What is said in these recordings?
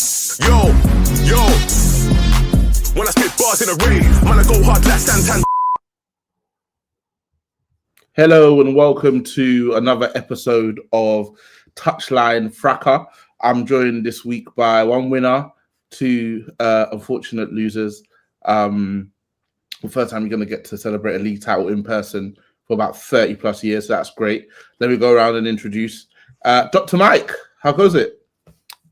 Yo, when I spit bars in a rave, man, I go hard like Santan. Hello and welcome to another episode of Touchline fracas. I'm joined this week by one winner, two unfortunate losers. The first time you're going to get to celebrate a league title in person for about 30 plus years. So that's great. Let me go around and introduce Dr. Mike. How goes it?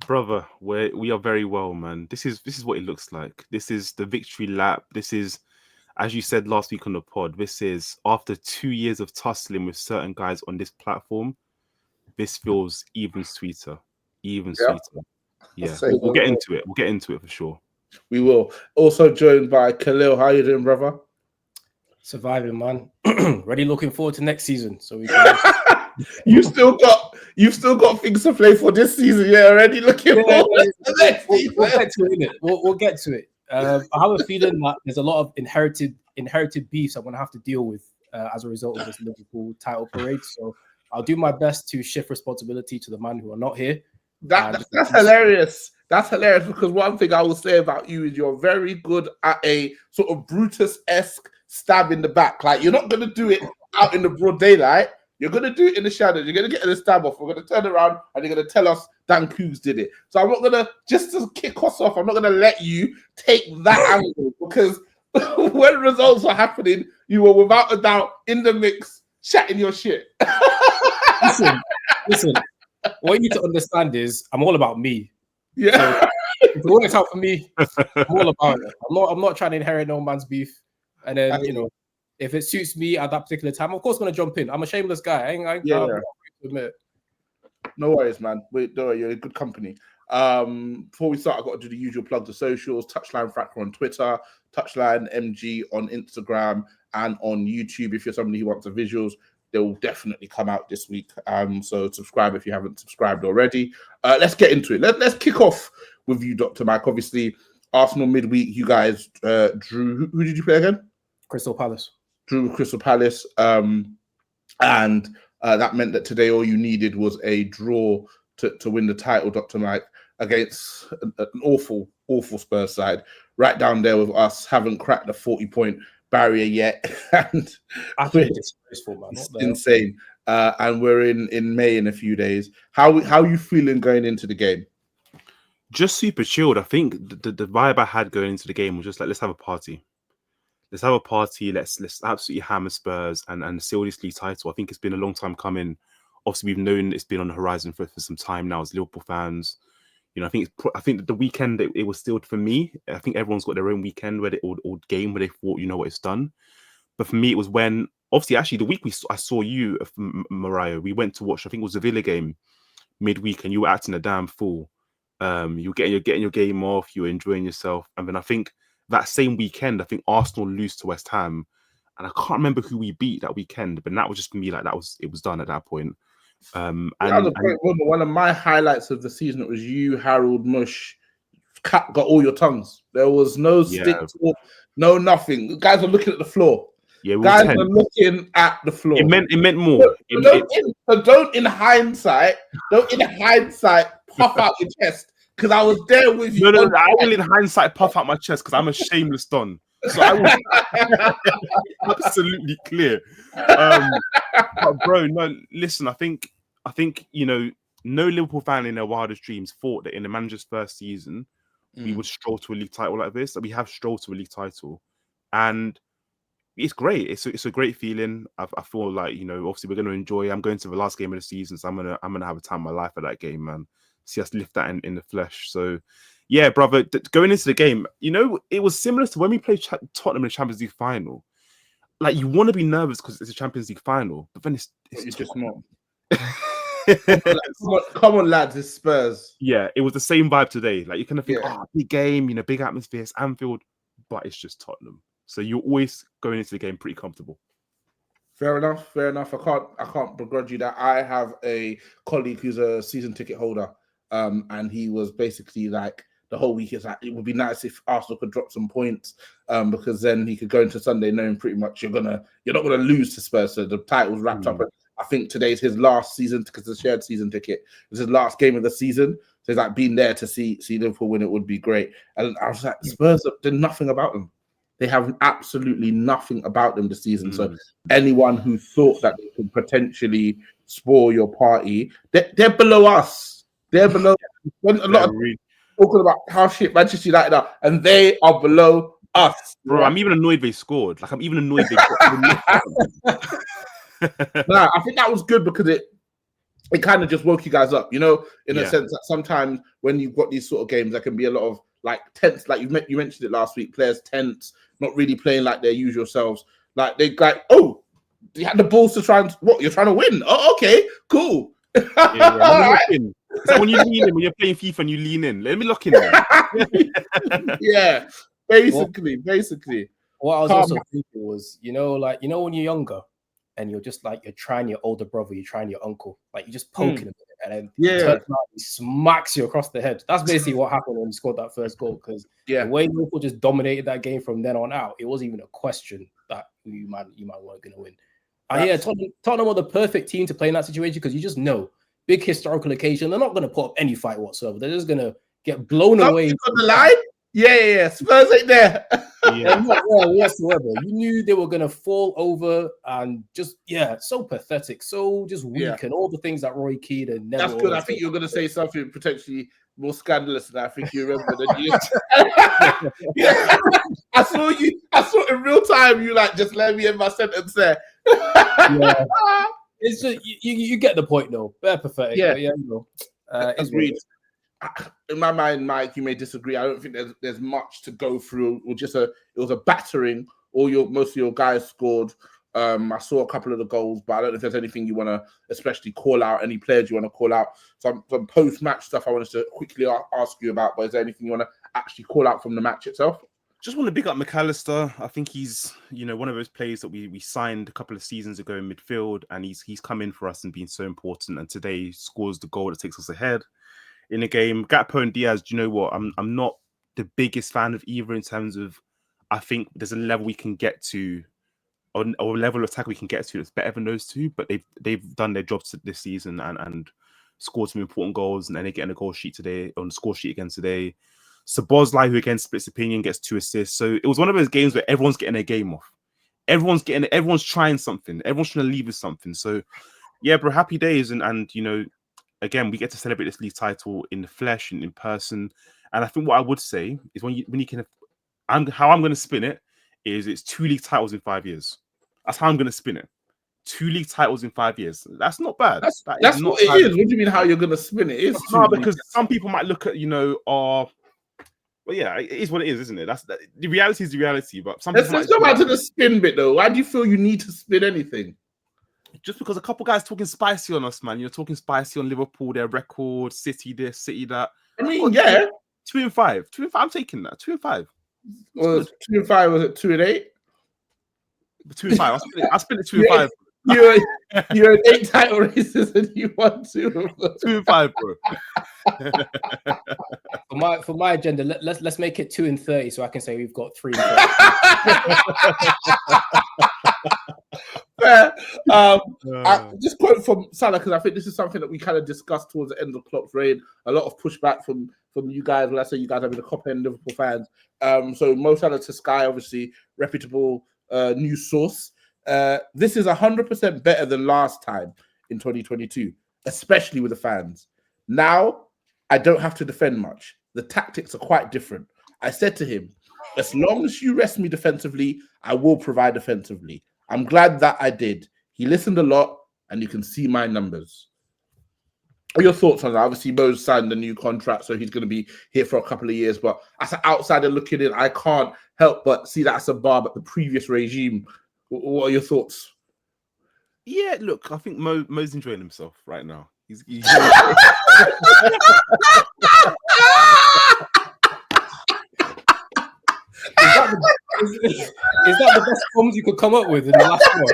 Brother, we are very well, man. This is what it looks like. This is the victory lap. This is, as you said last week on the pod, this is after 2 years of tussling with certain guys on this platform. This feels even sweeter, sweeter. Yeah, we'll get into it. We'll get into it for sure. We will. Also joined by Khalil. How you doing, brother? Surviving, man. Ready, looking forward to next season. So we can. You've still got things to play for this season. Yeah, already looking forward to the next season. We'll get to it. We'll get to it. I have a feeling that there's a lot of inherited beefs I'm going to have to deal with as a result of this Liverpool title parade. So I'll do my best to shift responsibility to the man who are not here. That's hilarious. That's hilarious because one thing I will say about you is you're very good at a sort of Brutus-esque stab in the back. Like, you're not going to do it out in the broad daylight. You're going to do it in the shadows. You're going to get in the stab off. We're going to turn around and you're going to tell us Dan Coogs did it. So I'm not going to, just to kick us off, I'm not going to let you take that angle because when results are happening, you were without a doubt in the mix, chatting your shit. Listen. What you need to understand is I'm all about me. Yeah. So if it works out for me, I'm all about it. I'm not trying to inherit no man's beef. And then, if it suits me at that particular time, of course, I'm going to jump in. I'm a shameless guy. I ain't to admit. No worries, man. Don't worry, you're a good company. Before we start, I've got to do the usual plug to socials. Touchline fracas on Twitter, Touchline MG on Instagram, and on YouTube. If you're somebody who wants the visuals, they will definitely come out this week. So subscribe if you haven't subscribed already. Let's get into it. Let's kick off with you, Dr. Mike. Obviously, Arsenal midweek, you guys drew. Who did you play again? Crystal Palace. Drew Crystal Palace. And that meant that today all you needed was a draw to win the title, Dr. Mike, against an awful Spurs side. Right down there with us, haven't cracked the 40-point barrier yet. And it's disgraceful, man. It's insane. And we're in May in a few days. How are you feeling going into the game? Just super chilled. I think the vibe I had going into the game was just like, let's have a party. Let's have a party. Let's absolutely hammer Spurs and seal this league title. I think it's been a long time coming. Obviously, we've known it's been on the horizon for some time now as Liverpool fans. I think that the weekend it was still for me. I think everyone's got their own weekend or game where they thought, what, it's done. But for me, it was when obviously actually the week I saw you, Morayo. We went to watch. I think it was the Villa game midweek, and you were acting a damn fool. You were getting your game off. You were enjoying yourself, and then I think that same weekend, I think Arsenal lose to West Ham, and I can't remember who we beat that weekend. But that was just for me like it was done at that point. One of my highlights of the season, it was you, Harold, Mush, Cat got all your tongues. There was no stick talk, no nothing. The guys were looking at the floor. Yeah, guys were looking at the floor. It meant more. Don't in hindsight puff out your chest because I was there with you. No, I will in hindsight puff out my chest because I'm a shameless don. So I was absolutely clear. But bro, no, listen, I think no Liverpool fan in their wildest dreams thought that in the manager's first season we would stroll to a league title like this. We have strolled to a league title, and it's great. It's a great feeling. I feel like obviously we're going to enjoy. I'm going to the last game of the season, so I'm gonna have a time of my life at that game, man. See us lift that in the flesh. So. Yeah, brother, going into the game, it was similar to when we played Tottenham in the Champions League final. Like, you want to be nervous because it's a Champions League final, but then it's just not. Come on, lads, it's Spurs. Yeah, it was the same vibe today. Like, you kind of think, big game, big atmosphere, it's Anfield, but it's just Tottenham. So you're always going into the game pretty comfortable. Fair enough. I can't begrudge you that. I have a colleague who's a season ticket holder, and he was basically like, the whole week is like, it would be nice if Arsenal could drop some points, because then he could go into Sunday knowing pretty much you're not gonna lose to Spurs. So the title's wrapped up. I think today's his last season because it's a shared season ticket. It's his last game of the season. So it's like being there to see Liverpool win, it would be great. And I was like, Spurs, there's nothing about them. They have absolutely nothing about them this season. So anyone who thought that they could potentially spoil your party, they're below us. They're below. When a lot of talking about how shit Manchester United are, and they are below us. Bro, I'm even annoyed they scored. Like, I'm even annoyed they got. Nah, I think that was good because it kind of just woke you guys up, you know, in a sense that sometimes when you've got these sort of games, there can be a lot of like tense, like you mentioned it last week, players tense, not really playing like their usual selves. Like they like, oh, you had the balls to try and what? You're trying to win? Oh, okay, cool. So when you lean in, when you're playing FIFA and you lean in, let me lock in there. Yeah, basically. What I was also thinking was, you know, when you're younger and you're just like, you're trying your older brother, you're trying your uncle, like you're just poking him, and then he turns around, he smacks you across the head. That's basically what happened when he scored that first goal, because the way Liverpool just dominated that game from then on out, it wasn't even a question that you might weren't going to win. And Tottenham were the perfect team to play in that situation, because you just know, big historical occasion, they're not going to put up any fight whatsoever. They're just going to get blown away. On the line? Yeah. Spurs ain't there. They're not there whatsoever. You knew they were going to fall over and just, so pathetic, so just weak, and all the things that Roy Keane and Neville. That's good. I think you're going to say something potentially more scandalous than I think you remember. I saw in real time. You like just let me in my sentence there. It's just you get the point though. They're pathetic. It's agreed. In my mind, Mike, you may disagree. I don't think there's much to go through. It was a battering. Most of your guys scored. I saw a couple of the goals, but I don't know if there's anything you want to especially call out. Any players you want to call out? Some post-match stuff I wanted to quickly ask you about. But is there anything you want to actually call out from the match itself? Just want to big up McAllister. I think he's, one of those players that we signed a couple of seasons ago in midfield, and he's come in for us and been so important. And today he scores the goal that takes us ahead in the game. Gakpo and Diaz, do you know what? I'm not the biggest fan of either in terms of, I think there's a level we can get to, or a level of attack we can get to that's better than those two. But they've done their jobs this season and scored some important goals, and then they're getting a goal sheet today, on the score sheet again today. Szoboszlai, who again splits opinion, gets 2 assists. So it was one of those games where everyone's getting their game off. Everyone's trying something. Everyone's trying to leave with something. So yeah, bro, happy days. And again, we get to celebrate this league title in the flesh and in person. And I think what I would say is how I'm going to spin it is it's 2 league titles in 5 years. That's how I'm going to spin it. 2 league titles in 5 years. That's not bad. That's what it is. What do you mean how you're going to spin it? It's because some people might look at, well, yeah, it is what it is, isn't it? The reality is the reality. But let's go back to the spin bit, though. Why do you feel you need to spin anything? Just because a couple guys talking spicy on us, man. You're talking spicy on Liverpool, their record, City this, City that. I mean, 2 and 5. 2 and 5. I'm taking that. 2 and 5. Well, 2 and 5 was it 2 and 8? 2 and 5. I split it 2 and 5. You're in 8 title races and you won 2 of them. 2 and 5, bro. For my agenda, let's make it 2 and 30, so I can say we've got 3 and 30. I just quote from Salah, because I think this is something that we kind of discussed towards the end of Klopp's reign. A lot of pushback from you guys. When I say you guys have been the top end Liverpool fans. So Mo Salah to Sky, obviously reputable news source. This is 100% better than last time in 2022, especially with the fans. Now, I don't have to defend much. The tactics are quite different. I said to him, as long as you rest me defensively, I will provide defensively. I'm glad that I did. He listened a lot, and you can see my numbers. What are your thoughts on that? Obviously, Mo's signed a new contract, so he's going to be here for a couple of years. But as an outsider looking in, I can't help but see that as a bar at the previous regime. What are your thoughts? Yeah, look, I think Mo's enjoying himself right now. He's Is that the best forms you could come up with in the last one?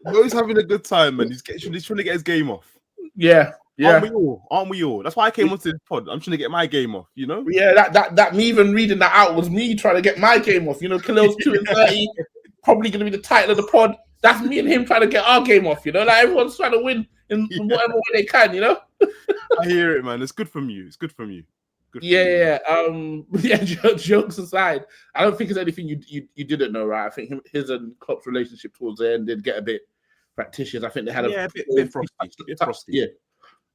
Mo's having a good time, man. He's trying to get his game off. Yeah. Yeah, Aren't we all? That's why I came onto this pod. I'm trying to get my game off, you know? yeah. That me even reading that out was me trying to get my game off. You know, Khalil's 2-30, probably going to be the title of the pod. That's me and him trying to get our game off. You know, like everyone's trying to win in whatever way they can. You know. I hear it, man. It's good from you. It's good from you. Yeah. Jokes aside, I don't think it's anything you didn't know, right? I think his and Klopp's relationship towards the end did get a bit factitious. I think they had a bit frosty.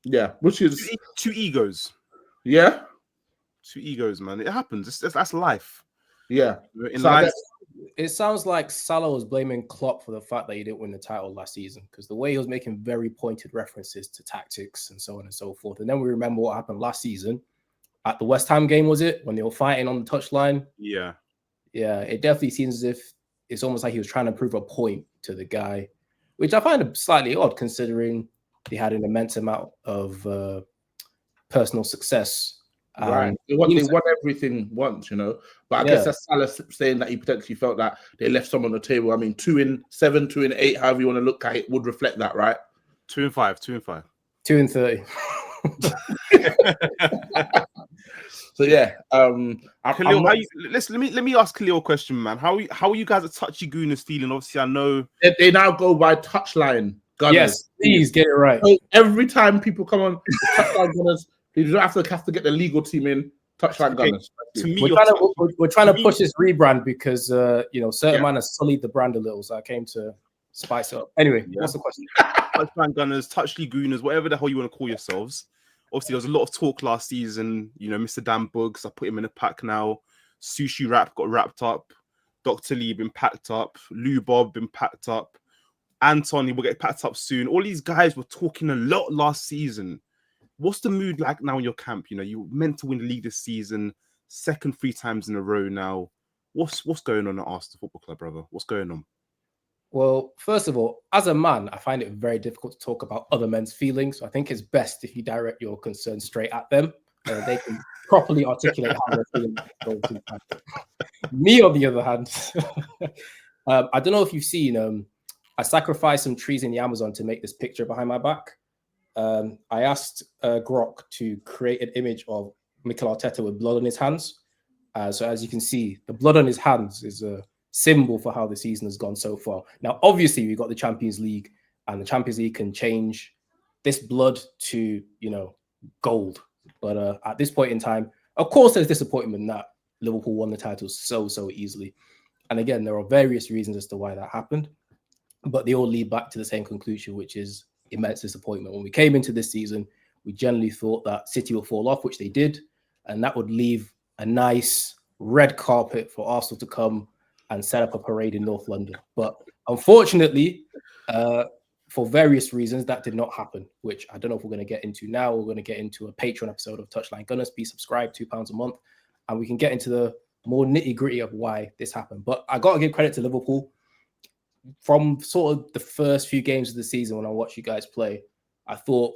Yeah. Which is two egos. Yeah. Two egos, man. It happens. That's life. Yeah. In life. It sounds like Salah was blaming Klopp for the fact that he didn't win the title last season, because the way he was making very pointed references to tactics and so on and so forth. And then we remember what happened last season at the West Ham game, was it? When they were fighting on the touchline? Yeah. Yeah, it definitely seems as if it's almost like he was trying to prove a point to the guy, which I find slightly odd considering he had an immense amount of personal success. Right. They won everything once, you know. But I guess that's Salah saying that he potentially felt that they left some on the table. I mean, 2-7, 2-8, however you want to look at it, would reflect that, right? 2-5. 2-30. So yeah, Khalil, let me ask Khalil a question, man. How are you guys at Touchy Gooners feeling? Obviously, I know they now go by Touchline Gunners. Yes, please get it right. So every time people come on Touchline Gunners, you don't have to get the legal team in. Touchline Gunners. To me, we're trying to push this rebrand because certain man has sullied the brand a little, so I came to spice it up. Anyway, what's the question? Touchline Gunners, Touchy Gooners, whatever the hell you want to call yourselves. Obviously, there was a lot of talk last season. You know, Mr. Dan Buggs, I put him in a pack now. Sushi Rap got wrapped up. Dr. Lee been packed up. Lou Bob been packed up. Anton, he will get packed up soon. All these guys were talking a lot last season. What's the mood like now in your camp? You know, you were meant to win the league this season, second 3 times in a row now. What's going on at Arsenal Football Club, brother? What's going on? Well, first of all, as a man, I find it very difficult to talk about other men's feelings. So I think it's best if you direct your concerns straight at them, and they can properly articulate how they're feeling. Me, on the other hand, I don't know if you've seen, I sacrificed some trees in the Amazon to make this picture behind my back. I asked Grok to create an image of Mikel Arteta with blood on his hands. So as you can see, the blood on his hands is a symbol for how the season has gone so far. Now, obviously, we've got the Champions League, and the Champions League can change this blood to, gold. But at this point in time, of course, there's disappointment that Liverpool won the title so easily. And again, there are various reasons as to why that happened, but they all lead back to the same conclusion, which is immense disappointment. When we came into this season, we generally thought that City would fall off, which they did, and that would leave a nice red carpet for Arsenal to come and set up a parade in North London. But unfortunately, for various reasons, that did not happen, which I don't know if we're going to get into now. We're going to get into a Patreon episode of Touchline Gunners. Be subscribed, £2 a month, and we can get into the more nitty-gritty of why this happened. But I got to give credit to Liverpool. From sort of the first few games of the season when I watched you guys play, I thought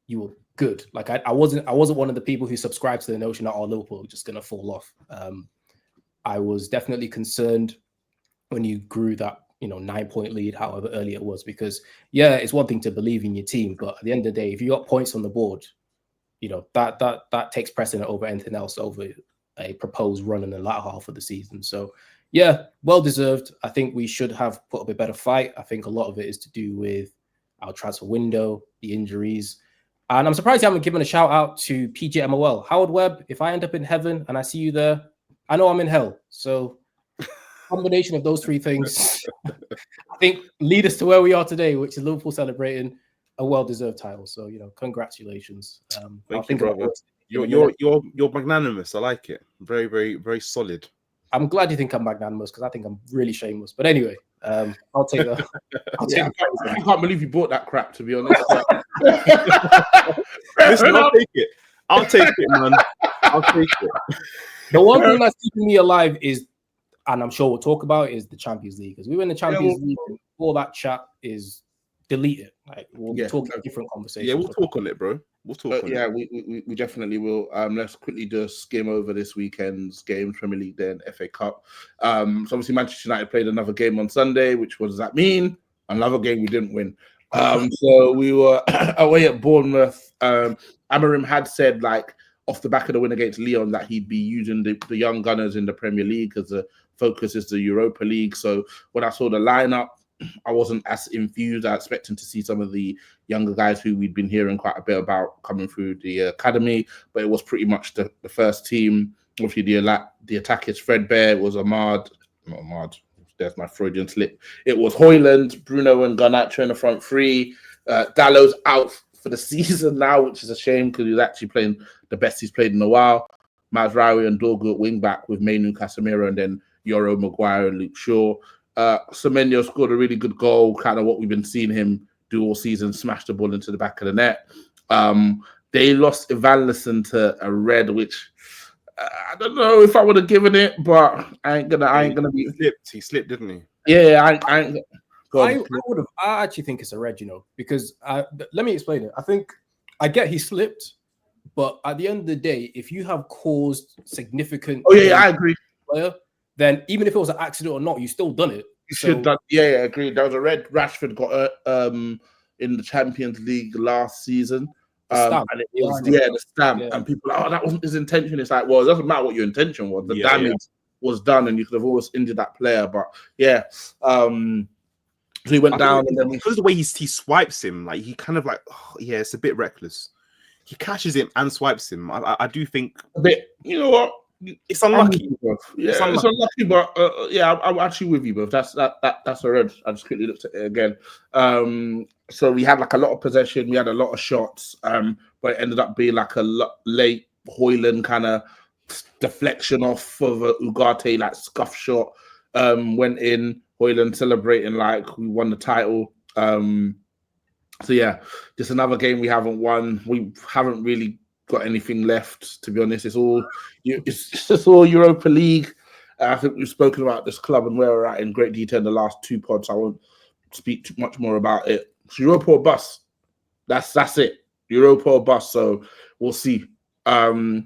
you were good. Like I wasn't one of the people who subscribed to the notion that Liverpool are just going to fall off. I was definitely concerned when you grew that 9-point lead, however early it was, because it's one thing to believe in your team, but at the end of the day, if you got points on the board, that takes precedent over anything else, over a proposed run in the latter half of the season. So well deserved. I think we should have put up a better fight. I think a lot of it is to do with our transfer window, the injuries. And I'm surprised you haven't given a shout out to PGMOL. Howard Webb, if I end up in heaven and I see you there, I know I'm in hell. So combination of those 3 things, I think, lead us to where we are today, which is Liverpool celebrating a well-deserved title. So, congratulations. Thank you, brother. You're magnanimous. I like it. Very, very, very solid. I'm glad you think I'm magnanimous, because I think I'm really shameless. But anyway, I'll take that. I can't believe you bought that crap, to be honest. Listen, I'll take it. I'll take it, man. I'll take it. The one thing that's keeping me alive is, and I'm sure we'll talk about, is the Champions League. Because we were in the Champions League, and all that chat is deleted. Like, we'll talk different conversations. Yeah, we'll talk on it, bro. We'll talk on it. Yeah, we definitely will. Let's quickly just skim over this weekend's games, Premier League, then FA Cup. So obviously Manchester United played another game on Sunday, which what does that mean? Another game we didn't win. So we were away at Bournemouth. Amorim had said, like, off the back of the win against Lyon, that he'd be using the young gunners in the Premier League because the focus is the Europa League. So when I saw the lineup, I wasn't as infused. I was expecting to see some of the younger guys who we'd been hearing quite a bit about coming through the academy, but it was pretty much the first team. Obviously, the attack is Fredbear. It was not Ahmad. There's my Freudian slip. It was Højlund, Bruno, and Garnacho in the front three. Dallow's out for the season now, which is a shame because he's actually playing the best he's played in a while. Mazraoui and Dorgu at wing back with Mainu, Casemiro, and then Yoro, Maguire, and Luke Shaw. Semenyo scored a really good goal, kind of what we've been seeing him do all season, smash the ball into the back of the net. They lost Evanilson to a red, which I don't know if I would have given it, but I ain't gonna be. He slipped, didn't he? Yeah, I ain't. I would have. I actually think it's a red, because let me explain it. I think I get he slipped, but at the end of the day, if you have caused significant, I agree. Player, then even if it was an accident or not, you still done it. You should done. Yeah, agreed. There was a red. Rashford got in the Champions League last season. And it was the stamp, and people are like, that wasn't his intention. It's like, well, it doesn't matter what your intention was. The damage was done, and you could have always injured that player. But so he went down, and then because of the way he swipes him, like he kind of like, it's a bit reckless. He catches him and swipes him. I do think a bit. You know what? It's unlucky. It's unlucky, but I'm actually with you, bro. That's a red. I just quickly looked at it again. So we had like a lot of possession, we had a lot of shots, but it ended up being like a late Højlund kind of deflection off of a Ugarte, like scuff shot. Went in, Højlund celebrating like we won the title. So yeah, just another game we haven't won. We haven't really got anything left, to be honest. It's just all Europa League. I think we've spoken about this club and where we're at in great detail in the last two pods. I won't speak too much more about it. It's Europa or bust. That's it. Europa or bust. So we'll see. I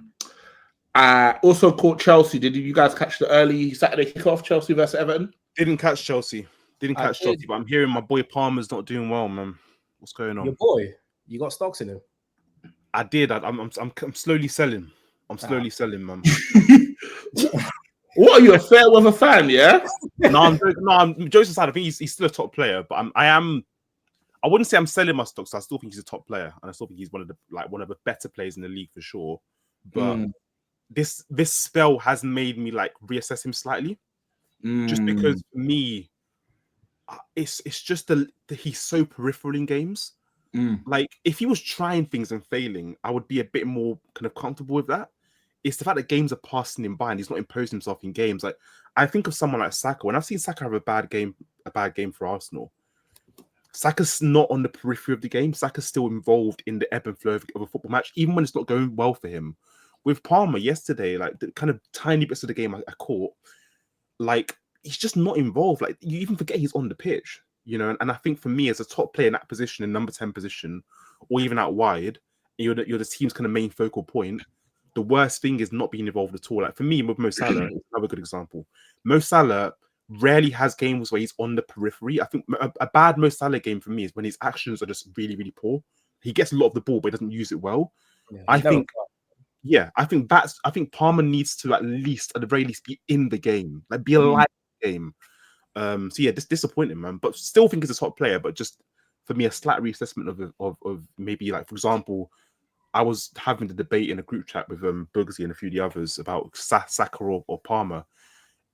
also caught Chelsea. Did you guys catch the early Saturday kickoff, Chelsea versus Everton? Didn't catch Chelsea, but I'm hearing my boy Palmer's not doing well, man. What's going on? Your boy, you got stocks in him. I did. I'm slowly selling. I'm slowly selling, man. What are you, a fair weather fan? Yeah. I'm Joseph side. I think he's still a top player, but I wouldn't say I'm selling my stocks. I still think he's a top player, and I still think he's one of the better players in the league for sure. But this spell has made me like reassess him slightly, just because for me, it's just he's so peripheral in games. Like if he was trying things and failing, I would be a bit more kind of comfortable with that. It's the fact that games are passing him by and he's not imposing himself in games. Like I think of someone like Saka. When I've seen Saka have a bad game for Arsenal, Saka's not on the periphery of the game. Saka's still involved in the ebb and flow of a football match, even when it's not going well for him. With Palmer yesterday, like the kind of tiny bits of the game I caught, like he's just not involved. Like you even forget he's on the pitch. And I think for me as a top player in that position, in number 10 position, or even out wide, you're the team's kind of main focal point. The worst thing is not being involved at all. Like for me, with Mo Salah, another good example. Mo Salah rarely has games where he's on the periphery. I think a bad Mo Salah game for me is when his actions are just really, really poor. He gets a lot of the ball, but he doesn't use it well. Yeah, I think Palmer needs to at the very least be in the game, like be alive in the game. So yeah, disappointing, man. But still think he's a top player. But just for me, a slight reassessment of maybe like, for example, I was having the debate in a group chat with Bugsy and a few of the others about Saka or Palmer,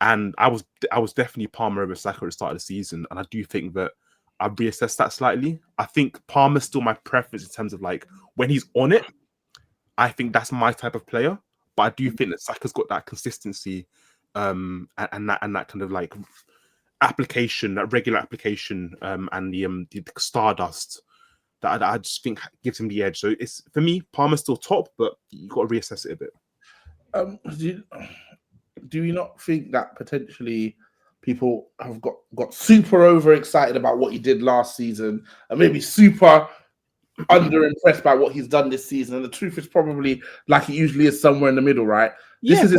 and I was definitely Palmer over Saka at the start of the season, and I do think that I've reassessed that slightly. I think Palmer's still my preference in terms of like when he's on it. I think that's my type of player, but I do think that Saka's got that consistency, and that kind of like application, that regular application, and the stardust that I just think gives him the edge. So it's for me, Palmer's still top, but you got to reassess it a bit. Do you not think that potentially people have got super overexcited about what he did last season, and maybe super under impressed by what he's done this season? And the truth is probably like it usually is, somewhere in the middle, right? This is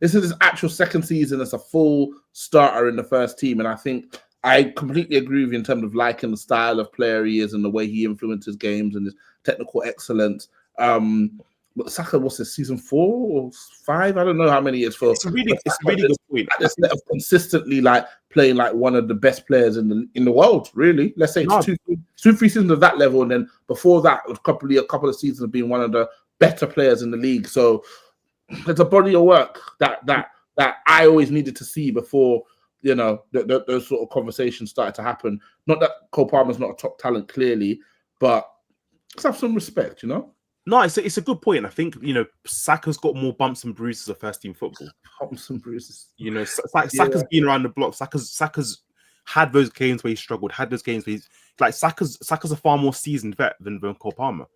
his actual second season as a full starter in the first team, and I think I completely agree with you in terms of liking the style of player he is and the way he influences games and his technical excellence. But Saka, what's this, season 4 or 5? I don't know how many it's for. It's a really good point. It's consistently like playing like one of the best players in the world. Really, let's say it's 2-3 seasons of that level, and then before that, a couple of seasons of being one of the better players in the league. So it's a body of work that I always needed to see before, you know, those sort of conversations started to happen. Not that Cole Palmer's not a top talent, clearly, but let's have some respect, you know. No, it's a good point. I think, you know, Saka's got more bumps and bruises of first team football. Bumps and bruises. You know, Saka's been around the block. Saka's had those games where he struggled. Had those games where he's like Saka's a far more seasoned vet than Cole Palmer.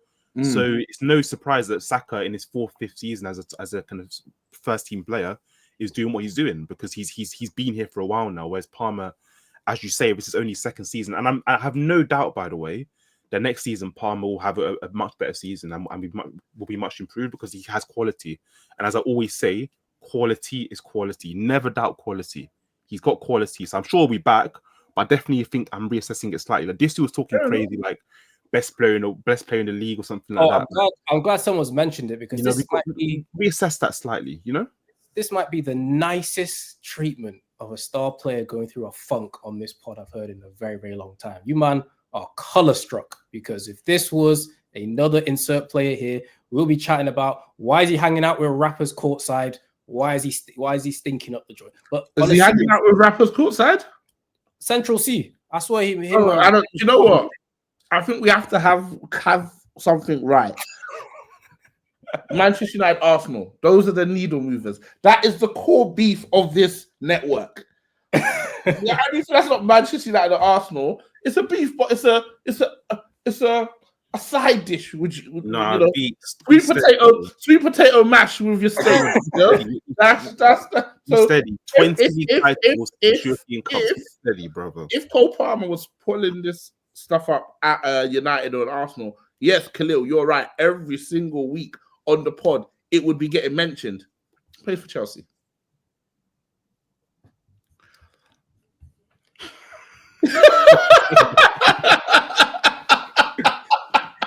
So it's no surprise that Saka in his 4th, 5th season as a kind of first team player is doing what he's doing, because he's been here for a while now. Whereas Palmer, as you say, this is only 2nd season, and I have no doubt, by the way, that next season Palmer will have a much better season and will be much improved, because he has quality. And as I always say, quality is quality. Never doubt quality. He's got quality, so I'm sure we'll be back. But I definitely think I'm reassessing it slightly. Like, this dude was talking crazy, like best player in the league or something like that. I'm glad someone's mentioned it, because this might be reassess that slightly. You know, this might be the nicest treatment of a star player going through a funk on this pod I've heard in a very, very long time. You man are color struck, because if this was another insert player here, we'll be chatting about why is he hanging out with rappers courtside? Why is he stinking up the joint? But is he hanging out with rappers courtside? Central C. I swear him. I don't. You know what? I think we have to have something right. Manchester United, Arsenal. Those are the needle movers. That is the core beef of this network. Yeah, I mean, that's not Manchester United or Arsenal. It's a beef, but it's a side dish. Sweet potato mash with your steak. You know? That's so steady. 20 titles, European Cups, steady, brother. If Cole Palmer was pulling this stuff up at United or Arsenal, yes, Khalil, you're right. Every single week on the pod, it would be getting mentioned. Plays for Chelsea.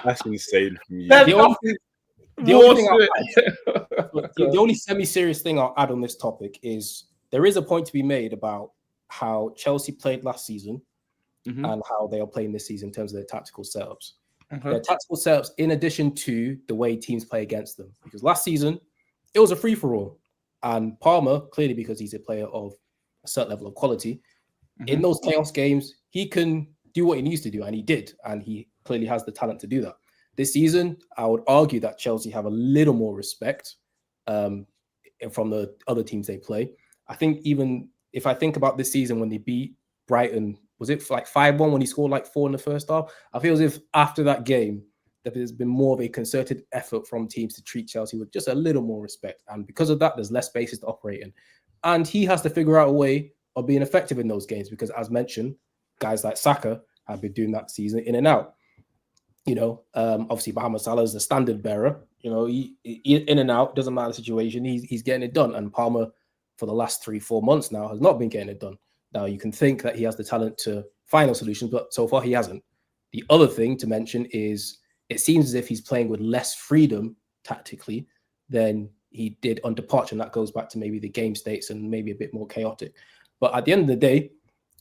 That's insane from you. The only semi-serious thing I'll add on this topic is there is a point to be made about how Chelsea played last season and how they are playing this season in terms of their tactical setups. Their tactical setups, in addition to the way teams play against them. Because last season, it was a free-for-all. And Palmer, clearly because he's a player of a certain level of quality, in those chaos games, he can do what he needs to do, and he did. And he clearly has the talent to do that. This season, I would argue that Chelsea have a little more respect from the other teams they play. I think even if I think about this season when they beat Brighton, was it like 5-1 when he scored like 4 in the first half? I feel as if after that game, that there's been more of a concerted effort from teams to treat Chelsea with just a little more respect. And because of that, there's less spaces to operate in. And he has to figure out a way of being effective in those games because, as mentioned, guys like Saka have been doing that season in and out. You know, obviously Mohamed Salah is the standard bearer. You know, he in and out, doesn't matter the situation, he's getting it done. And Palmer, for the last 3-4 months now, has not been getting it done. Now, you can think that he has the talent to find those solutions, but so far he hasn't. The other thing to mention is it seems as if he's playing with less freedom tactically than he did under Poch, and that goes back to maybe the game states and maybe a bit more chaotic. But at the end of the day,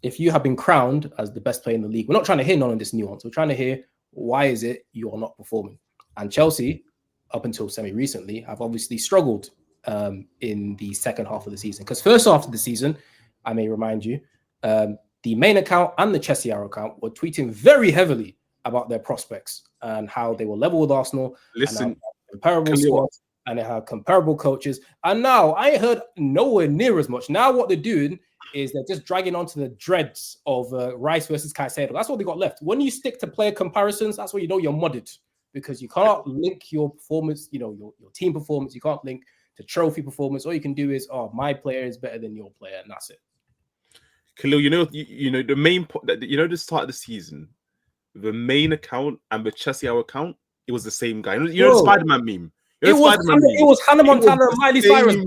if you have been crowned as the best player in the league, we're not trying to hear none of this nuance. We're trying to hear why is it you are not performing. And Chelsea, up until semi-recently, have obviously struggled in the second half of the season. Because first half of the season, I may remind you, the main account and the Chelsea account were tweeting very heavily about their prospects and how they were level with Arsenal. Listen, comparable squads and they have comparable coaches. And now I heard nowhere near as much. Now what they're doing is they're just dragging onto the dreads of Rice versus Caicedo. That's what they got left. When you stick to player comparisons, that's when you know you're mudded because you can't link your performance, you know, your team performance. You can't link to trophy performance. All you can do is, oh, my player is better than your player, and that's it. Khalil, you know the main the start of the season, the main account and the Chelsea account, it was the same guy. You know the Spider-Man meme. It was Hannah Montana and Miley Cyrus.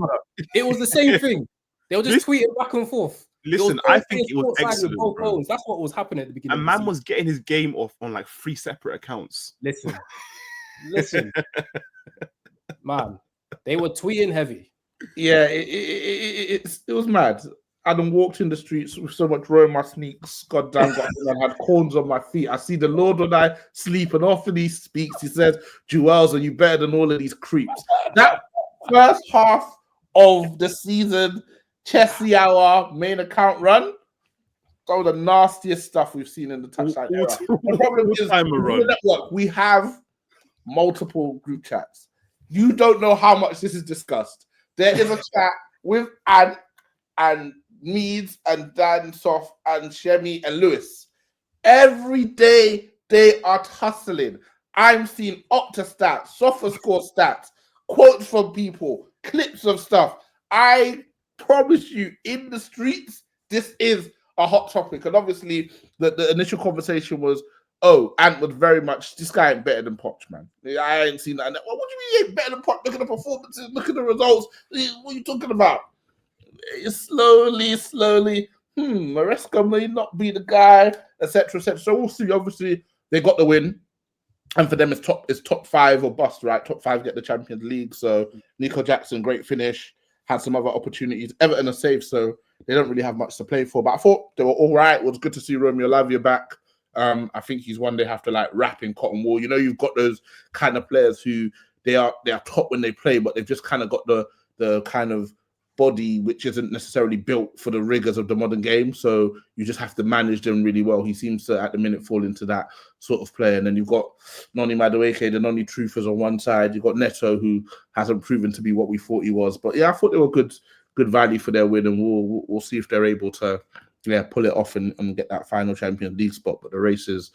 It was the same thing. They were just tweeting back and forth. Listen, I think it was excellent, Both bro. goals. That's what was happening at the beginning. And man was getting his game off on like 3 separate accounts. Listen, man, they were tweeting heavy. Yeah, it was mad. I done walked in the streets with so much row in my sneaks. Goddamn, I had corns on my feet. I see the Lord when I sleep, and often he speaks. He says, "Jewels, are you better than all of these creeps?" That first half of the season, Chelsea Hour main account run, some of the nastiest stuff we've seen in the touchline era. The problem is, we have multiple group chats. You don't know how much this is discussed. There is a chat with and Meads and Dan Soft and Shemi and Lewis. Every day they are tussling. I'm seeing Opta stats, SofaScore stats, quotes from people, clips of stuff. I promise you, in the streets, this is a hot topic. And obviously, the initial conversation was, oh, Ant was very much, this guy ain't better than Poch, man. I ain't seen that. Well, what do you mean he ain't better than Poch? Look at the performances, look at the results. What are you talking about? Slowly, Maresca may not be the guy, etc., etc. So we'll see. Obviously, they got the win. And for them, it's top 5 or bust, right? Top 5 get the Champions League. So Nico Jackson, great finish. Had some other opportunities. Everton are safe, so they don't really have much to play for. But I thought they were all right. It was good to see Romeo Lavia back. I think he's one they have to like wrap in cotton wool. You know, you've got those kind of players who they are top when they play, but they've just kind of got the kind of body which isn't necessarily built for the rigors of the modern game. So you just have to manage them really well. He seems to at the minute fall into that sort of play. And then you've got Noni Madueke, the Noni Truthers on one side. You've got Neto, who hasn't proven to be what we thought he was. But yeah, I thought they were good value for their win, and we'll see if they're able to pull it off and get that final Champions League spot. But the race is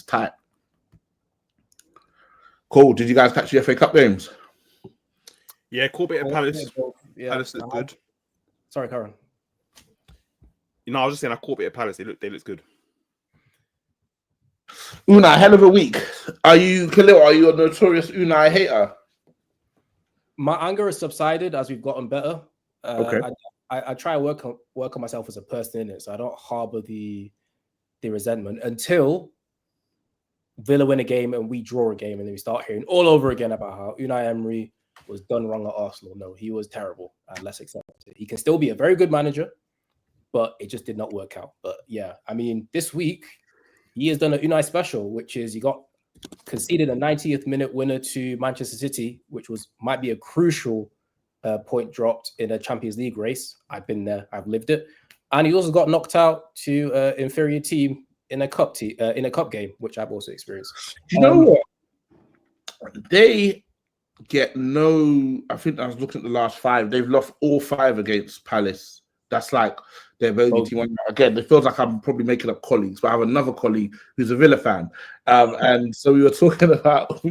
tight. Cool. Did you guys catch the FA Cup games? Yeah, Corbett and Palace. Yeah, Palace looked good. Sorry, Karen. I was just saying I caught at Palace. They looked good. Unai, hell of a week. Are you, Khalil, are you a notorious Unai hater? My anger has subsided as we've gotten better. Okay. I try to work on myself as a person in it, so I don't harbor the resentment until Villa win a game and we draw a game, and then we start hearing all over again about how Unai Emery was done wrong at Arsenal. No, he was terrible, and let's accept it. He can still be a very good manager, but it just did not work out. But yeah, I mean, this week he has done a Unai special, which is he got conceded a 90th minute winner to Manchester City, which might be a crucial point dropped in a Champions League race. I've been there, I've lived it, and he also got knocked out to an inferior team in a cup game, which I've also experienced. Do you know what? They get no. I think I was looking at the last 5. They've lost all 5 against Palace. That's like their only team. Again, it feels like I'm probably making up colleagues, but I have another colleague who's a Villa fan, and so we were talking about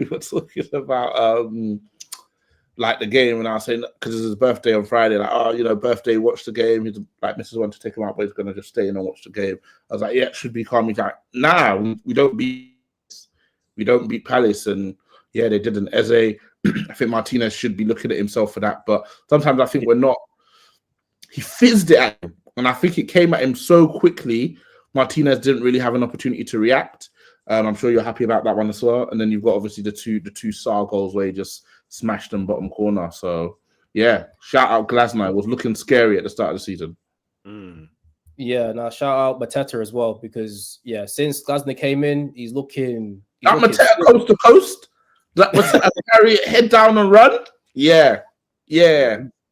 like the game, and I was saying because it's his birthday on Friday, like birthday, watch the game. He's like, Mrs. wanted to take him out, but he's gonna just stay in and watch the game. I was like, yeah, it should be calm. He's like, nah, we don't beat Palace, and yeah, they didn't. Eze, I think Martinez should be looking at himself for that, but sometimes I think we're not. He fizzed it at him, and I think it came at him so quickly. Martinez didn't really have an opportunity to react. I'm sure you're happy about that one as well. And then you've got obviously the two Sarr goals where he just smashed them bottom corner. So yeah, shout out Glasner. It was looking scary at the start of the season. Yeah, now shout out Mateta as well, because yeah, since Glasner came in, he's looking. Mateta coast to coast. Like Mateta carry it head down and run. Yeah.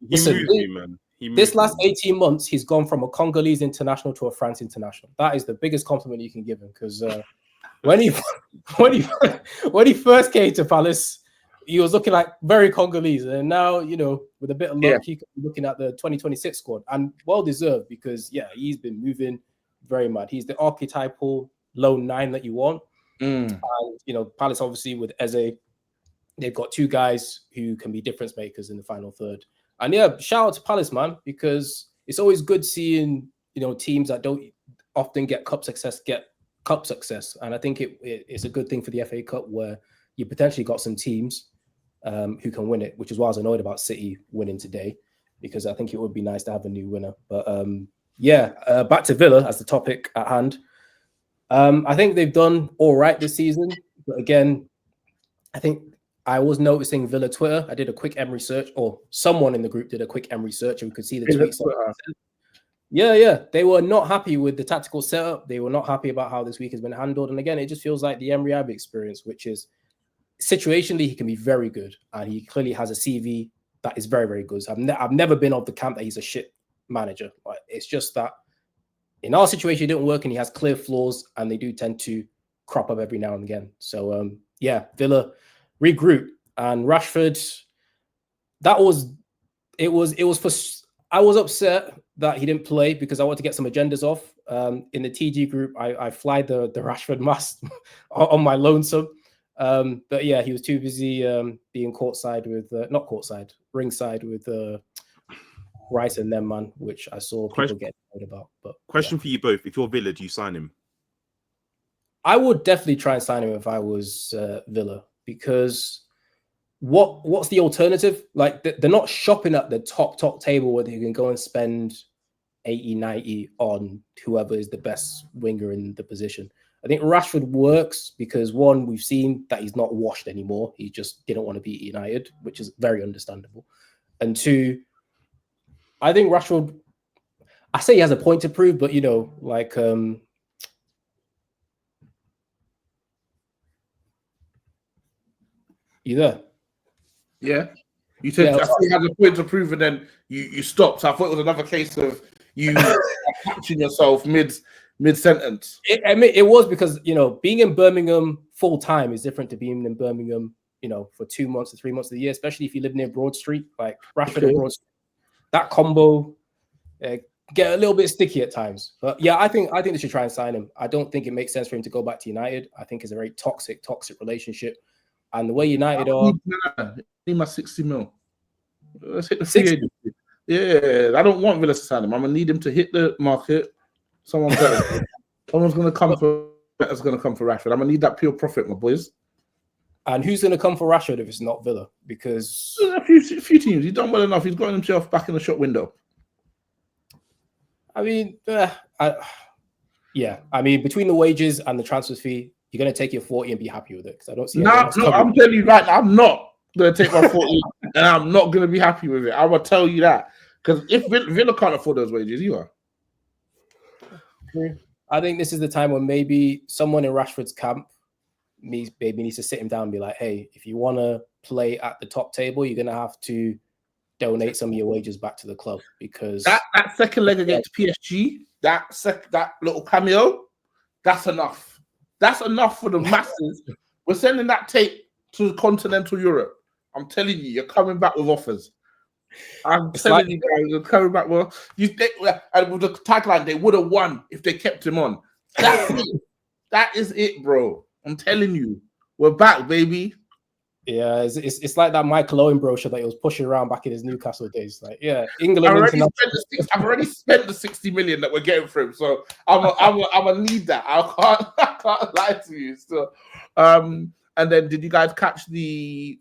Listen, man. This last 18 months, he's gone from a Congolese international to a France international. That is the biggest compliment you can give him, because when he first came to Palace, he was looking like very Congolese, and now with a bit of luck, he could be looking at the 2026 squad, and well deserved, because he's been moving very mad. He's the archetypal lone 9 that you want, and Palace obviously with Eze, they've got 2 guys who can be difference makers in the final third. And yeah, shout out to Palace, man, because it's always good seeing teams that don't often get cup success. And I think it's a good thing for the FA Cup, where you potentially got some teams who can win it, which is why I was annoyed about City winning today, because I think it would be nice to have a new winner. But Back to Villa as the topic at hand. I think they've done all right this season, but again, I think I was noticing Villa Twitter. I did a quick Emery search, or someone in the group did a quick Emery search, and we could see the tweets. Yeah, they were not happy with the tactical setup. They were not happy about how this week has been handled. And again, it just feels like the Emery Abbey experience, which is situationally he can be very good, and he clearly has a CV that is very, very good. So I've never been of the camp that he's a shit manager. Like, it's just that in our situation, it didn't work, and he has clear flaws, and they do tend to crop up every now and again. So, Villa regroup, and Rashford. I was upset that he didn't play because I want to get some agendas off. In the TG group, I fly the Rashford mask on my lonesome. But yeah, he was too busy being ringside with Rice and them, man, which I saw people get annoyed about. But question for you both: if you're Villa, do you sign him? I would definitely try and sign him if I was Villa, because what's the alternative? Like, they're not shopping at the top table where you can go and spend 80, 90 on whoever is the best winger in the position. I think Rashford works because, one, we've seen that he's not washed anymore. He just didn't want to beat United, which is very understandable. And two, I think Rashford, I say he has a point to prove, but, you there? Yeah. You said I think he has a point to prove, and then you stopped. So I thought it was another case of you catching yourself mid-sentence. It was because, being in Birmingham full time is different to being in Birmingham, for 2 months or 3 months of the year, especially if you live near Broad Street, like Rashford and Broad Street. That combo get a little bit sticky at times. But yeah, I think they should try and sign him. I don't think it makes sense for him to go back to United. I think it's a very toxic relationship. And the way United are... I need my 60 mil. Let's hit the free agency. Yeah, I don't want Villa to sign him. I'm going to need him to hit the market. Someone's going to come for Rashford. I'm going to need that pure profit, my boys. And who's going to come for Rashford if it's not Villa? Because... a few teams. He's done well enough. He's got himself back in the shop window. I mean, between the wages and the transfer fee, you're going to take your 40 and be happy with it, because I don't see... No, I'm telling you right now, I'm not going to take my 40 and I'm not going to be happy with it. I will tell you that. Because if Villa can't afford those wages, you are. I think this is the time when maybe someone in Rashford's camp needs to sit him down and be like, hey, if you want to play at the top table, you're going to have to donate some of your wages back to the club, because... That second leg against PSG, that little cameo, that's enough. That's enough for the masses. We're sending that tape to continental Europe. I'm telling you, you're coming back with offers. I'm telling you guys, you're coming back with... And with the tagline, they would have won if they kept him on. That's it. That is it, bro. I'm telling you. We're back, baby. Yeah, it's like that Michael Owen brochure that he was pushing around back in his Newcastle days. Like, yeah, England. I've already spent the 60 million that we're getting for him, so I'm gonna need that. I can't lie to you. So, and then did you guys catch the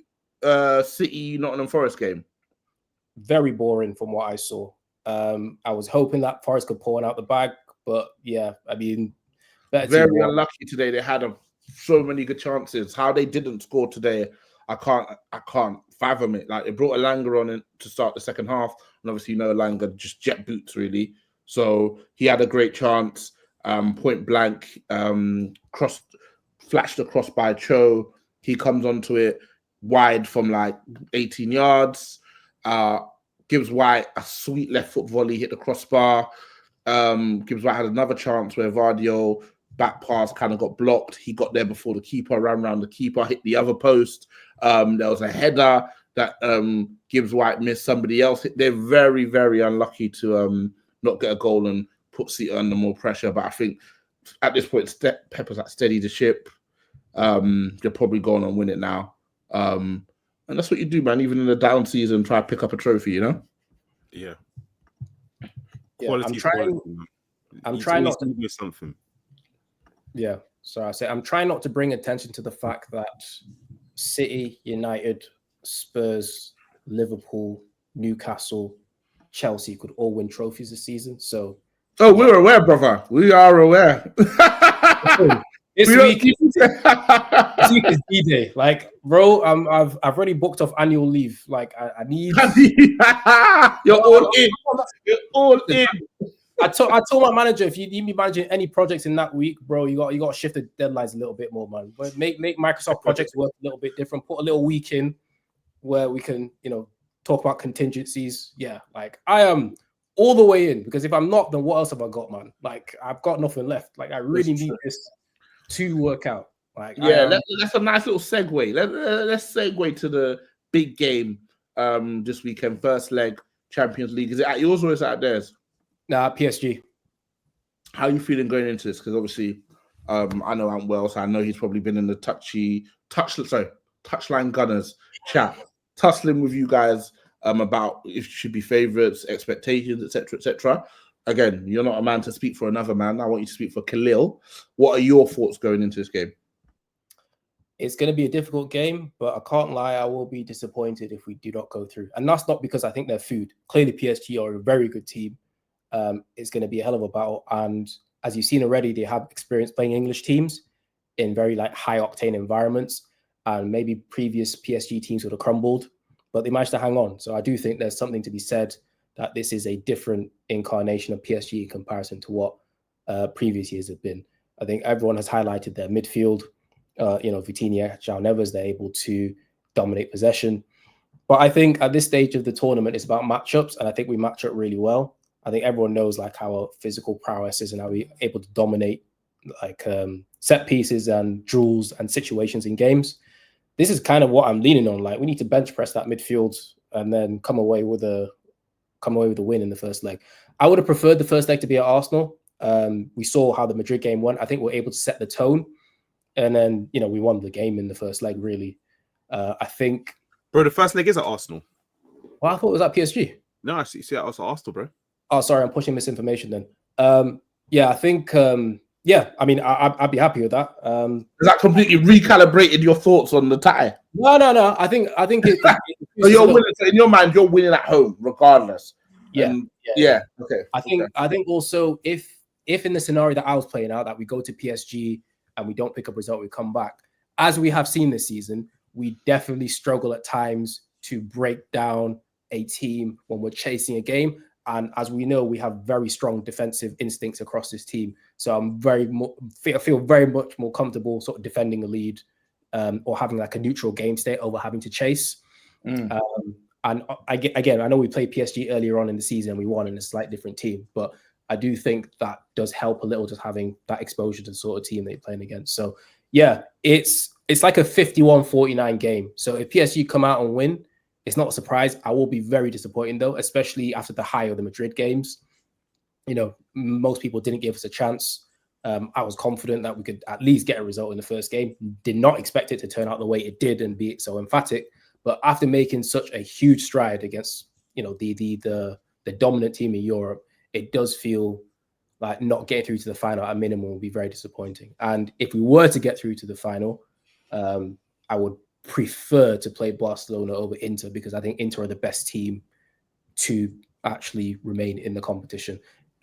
City Nottingham Forest game? Very boring from what I saw. I was hoping that Forest could pull one out the bag, but yeah, I mean, very unlucky today. They had so many good chances. How they didn't score today, I can't fathom it. Like, they brought Elanga on to start the second half, and obviously, Elanga just jet boots really. So he had a great chance, point blank, flashed across by Cho. He comes onto it wide from like 18 yards. Gibbs White a sweet left foot volley, hit the crossbar. Gibbs White had another chance where Vardio back pass kind of got blocked. He got there before the keeper, ran around the keeper, hit the other post. There was a header that Gibbs White missed. Somebody else. They're very, very unlucky to not get a goal and put City under more pressure. But I think at this point, Pepper's like steady the ship. They're probably going on win it now. And that's what you do, man. Even in the down season, try to pick up a trophy, Yeah. Quality, I'm trying not to miss something. Yeah. So I'm trying not to bring attention to the fact that City, United, Spurs, Liverpool, Newcastle, Chelsea could all win trophies this season. So Oh, we're aware, brother. We are aware. This week is D-Day. Like, bro, I've already booked off annual leave. Like, I need. You're all in. You're all in. I told my manager, if you need me managing any projects in that week, bro, you got to shift the deadlines a little bit more, man. But make Microsoft projects work a little bit different. Put a little week in where we can, talk about contingencies. Yeah, like I am all the way in, because if I'm not, then what else have I got, man? Like, I've got nothing left. Like, I really need this to work out. Like, yeah, that's a nice little segue. Let's segue to the big game this weekend. First leg, Champions League. Is it at yours or is it at theirs? Nah, PSG. How are you feeling going into this? Because obviously, I know Ant well, so I know he's probably been in the Touchline Gunners chat, tussling with you guys about if you should be favourites, expectations, etc., etc. Again, you're not a man to speak for another man. I want you to speak for Khalil. What are your thoughts going into this game? It's going to be a difficult game, but I can't lie, I will be disappointed if we do not go through. And that's not because I think they're food. Clearly, PSG are a very good team. It's going to be a hell of a battle. And as you've seen already, they have experience playing English teams in very high octane environments. And maybe previous PSG teams would have crumbled, but they managed to hang on. So I do think there's something to be said that this is a different incarnation of PSG in comparison to what previous years have been. I think everyone has highlighted their midfield. Vitinha, João Neves, they're able to dominate possession. But I think at this stage of the tournament, it's about matchups, and I think we match up really well. I think everyone knows how our physical prowess is and how we're able to dominate set pieces and duels and situations in games. This is kind of what I'm leaning on. We need to bench press that midfield and then come away with a win in the first leg. I would have preferred the first leg to be at Arsenal. We saw how the Madrid game went. I think we're able to set the tone, and then we won the game in the first leg. Really, I think. Bro, the first leg is at Arsenal. Well, I thought it was at PSG. No, I see that was at Arsenal, bro. Oh, sorry, I'm pushing misinformation then. Yeah, I think. Yeah, I mean, I'd be happy with that. Has that completely recalibrated your thoughts on the tie? No. I think it. So you're winning. So in your mind, you're winning at home, regardless. Yeah. Okay. I think also if in the scenario that I was playing out, that we go to PSG and we don't pick up a result, we come back, as we have seen this season, we definitely struggle at times to break down a team when we're chasing a game. And as we know, we have very strong defensive instincts across this team. So I feel very much more comfortable sort of defending a lead or having a neutral game state over having to chase. And I know we played PSG earlier on in the season and we won in a slightly different team, but I do think that does help a little, just having that exposure to the sort of team they're playing against. So yeah, it's like a 51-49 game. So if PSG come out and win, it's not a surprise. I will be very disappointed though, especially after the high of the Madrid games. Most people didn't give us a chance. I was confident that we could at least get a result in the first game. Did not expect it to turn out the way it did and be so emphatic. But after making such a huge stride against, the dominant team in Europe, it does feel like not getting through to the final at minimum would be very disappointing. And if we were to get through to the final, I would prefer to play Barcelona over Inter, because I think Inter are the best team to actually remain in the competition.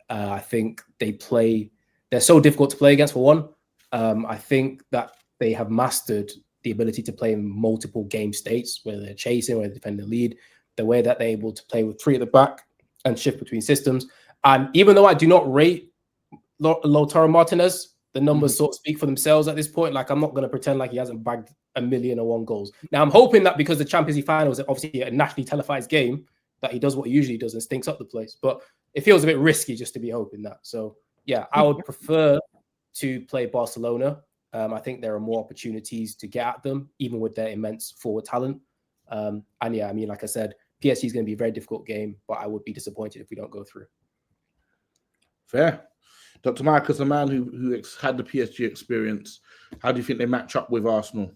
I think they're so difficult to play against, for one. I think that they have mastered the ability to play in multiple game states, whether they're chasing, whether they're defending the lead, the way that they're able to play with three at the back and shift between systems. And even though I do not rate Lautaro Martinez, the numbers sort of speak for themselves at this point. I'm not going to pretend like he hasn't bagged 1,000,001 goals. Now, I'm hoping that because the Champions League final is obviously a nationally televised game, that he does what he usually does and stinks up the place. But it feels a bit risky just to be hoping that. So, yeah, I would prefer to play Barcelona. I think there are more opportunities to get at them, even with their immense forward talent. And yeah, I mean, like I said, PSG is going to be a very difficult game, but I would be disappointed if we don't go through. Fair. Dr. Mike, as a man who had the PSG experience, how do you think they match up with Arsenal?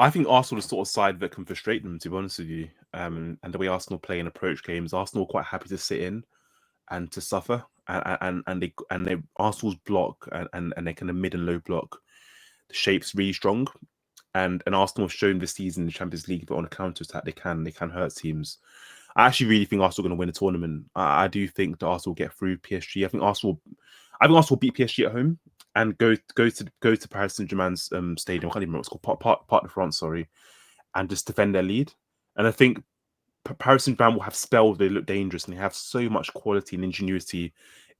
I think Arsenal is the sort of side that can frustrate them, to be honest with you. And the way Arsenal play and approach games, Arsenal are quite happy to sit in and to suffer. And they Arsenal's block and they kind of mid and low block, the shape's really strong. And Arsenal have shown this season in the Champions League, but on a counter attack they can hurt teams. I actually really think Arsenal are going to win the tournament. I do think that Arsenal will get through PSG. I think Arsenal will beat PSG at home and go to Paris Saint-Germain's stadium. I can't even remember what it's called, Parc de France, sorry, and just defend their lead. And I think Paris Saint-Germain will have spells they look dangerous, and they have so much quality and ingenuity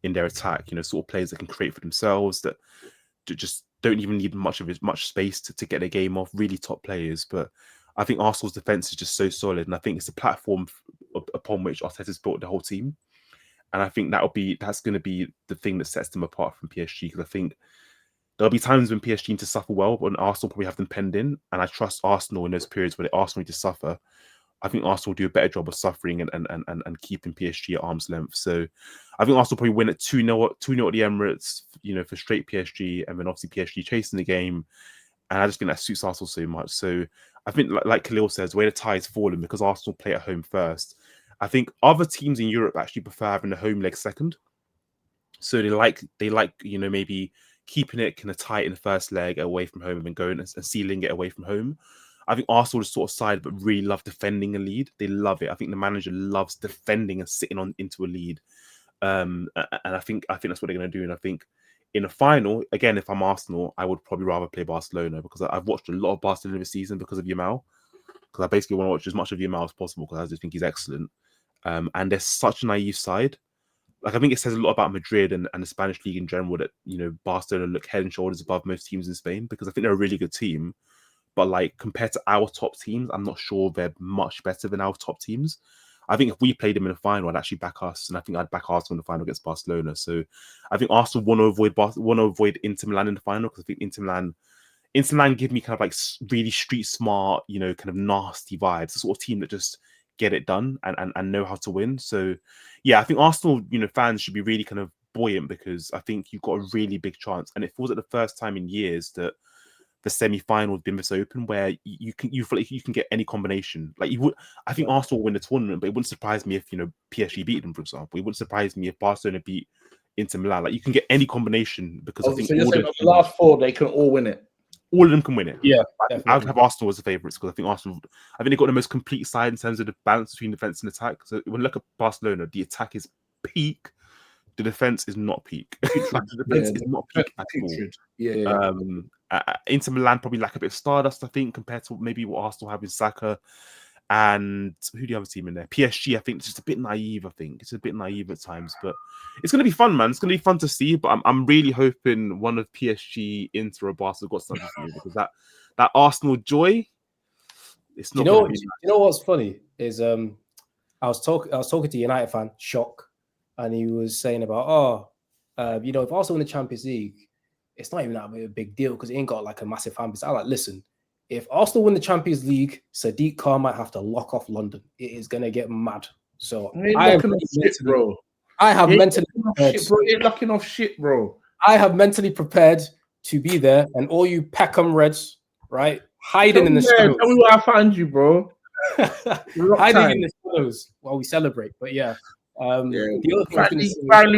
in their attack. You know, sort of players that can create for themselves, that just don't even need much space to get their game off. Really top players, but I think Arsenal's defense is just so solid, and I think it's a platform upon which Arteta's built the whole team. And I think that's going to be the thing that sets them apart from PSG, because I think there'll be times when PSG need to suffer well, but Arsenal probably have them penned in. And I trust Arsenal in those periods where Arsenal need to suffer. I think Arsenal will do a better job of suffering and keeping PSG at arm's length. So I think Arsenal probably win at 2-0 at the Emirates, you know, for straight PSG, and then obviously PSG chasing the game. And I just think that suits Arsenal so much. So I think, like Khalil says, the way the tie's fallen, because Arsenal play at home first, I think other teams in Europe actually prefer having the home leg second. So they like you know, maybe keeping it kind of tight in the first leg away from home and then going and sealing it away from home. I think Arsenal is sort of side, but really love defending a lead. They love it. I think the manager loves defending and sitting into a lead. And I think that's what they're going to do. And I think in a final, again, if I'm Arsenal, I would probably rather play Barcelona, because I've watched a lot of Barcelona this season because of Yamal. Because I basically want to watch as much of Yamal as possible, because I just think he's excellent. And they're such a naive side. Like, I think it says a lot about Madrid and the Spanish league in general that, you know, Barcelona look head and shoulders above most teams in Spain, because I think they're a really good team. But like, compared to our top teams, I'm not sure they're much better than our top teams. I think if we played them in the final, I'd actually back us, and I think I'd back Arsenal in the final against Barcelona. So I think Arsenal want to avoid Inter Milan in the final, because I think Inter Milan give me kind of like really street smart, you know, kind of nasty vibes. The sort of team that just get it done and know how to win. So yeah, I think Arsenal, you know, fans should be really kind of buoyant, because I think you've got a really big chance, and it feels like the first time in years that the semi-final has been this open, where you can get any combination. Like, I think Arsenal will win the tournament, but it wouldn't surprise me if, you know, PSG beat them, for example. It wouldn't surprise me if Barcelona beat Inter Milan. Like, you can get any combination, because I think so you're saying the last four, they can all win it. All of them can win it. Yeah, I would have Arsenal as the favourites, because I think they've got the most complete side in terms of the balance between defence and attack. So when you look at Barcelona, the attack is peak. The defense is not peak. The defense is not peak at all. Inter Milan probably lack a bit of stardust, I think, compared to maybe what Arsenal have with Saka. And who the other team in there? PSG, I think, it's just a bit naive. I think it's a bit naive at times, but it's going to be fun, man. It's going to be fun to see. But I'm really hoping one of PSG, Inter, or Barca got something for you, because that Arsenal joy, it's not. You know what's funny is I was talking to a United fan, Shock, and he was saying about you know, if Arsenal win the Champions League, it's not even that big deal, because it ain't got like a massive fan base. I'm like, listen, if Arsenal win the Champions League, Sadiq Khan might have to lock off London. It is gonna get mad. So I have mentally prepared to be there, and all you Peckham Reds, right, hiding in the shadows. Tell me where I find you, bro. Hiding in the shadows while we celebrate. But yeah. Finally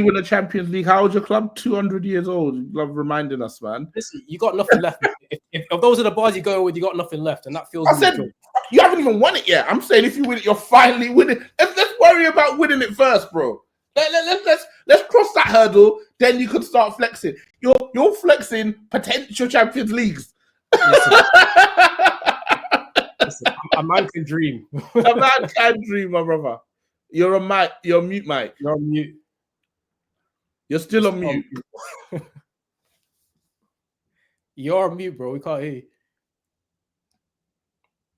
win the Champions League. How old your club? 200 years old. You love reminding us, man. Listen, you got nothing left. if those are the bars you go with, you got nothing left, and that feels. I said you haven't even won it yet. I'm saying if you win it, you're finally winning. Let's worry about winning it first, bro. Let's cross that hurdle. Then you can start flexing. You're flexing potential Champions Leagues. Listen, a man can dream. A man can dream, my brother. You're mute, Mike. You're on mute. You're still on mute. You're on mute, bro. We can't hear you.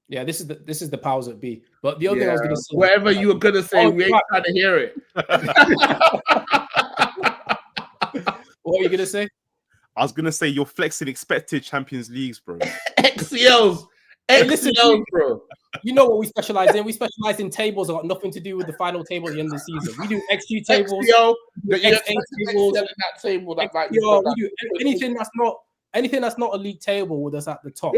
Yeah, this is the powers that be. But the other thing I was going to say, whatever you were going to say, we ain't trying to hear it. What are you going to say? I was going to say you're flexing expected Champions Leagues, bro. XCLs. Hey, listen, bro. You know what we specialize in? We specialize in tables that got nothing to do with the final table at the end of the season. We do XG tables, XCO, XA tables, that table. We do anything that's not a league table with us at the top.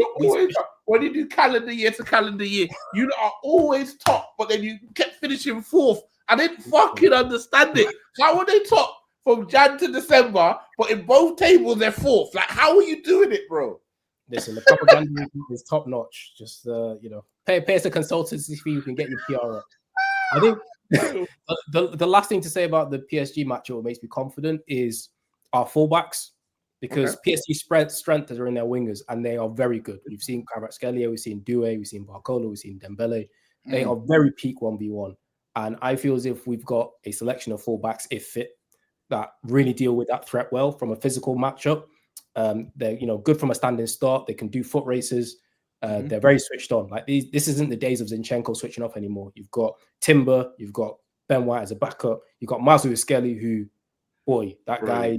When you do calendar year to calendar year, you are always top, but then you kept finishing fourth. I didn't fucking understand it. How are they top from Jan to December, but in both tables they're fourth? Like, how are you doing it, bro? Listen, the propaganda is top notch. Just pay us a consultancy fee. You can get your PR up. I think the last thing to say about the PSG match, what makes me confident, is our fullbacks, because PSG strength are in their wingers, and they are very good. We've seen Kvaratskhelia, we've seen Doué, we've seen Barcola, we've seen Dembele. They are very peak 1v1. And I feel as if we've got a selection of fullbacks, if fit, that really deal with that threat well from a physical matchup. They're good from a standing start. They can do foot races. They're very switched on. Like this isn't the days of Zinchenko switching off anymore. You've got Timber, you've got Ben White as a backup, you've got Mazzuchelli, who, boy, that guy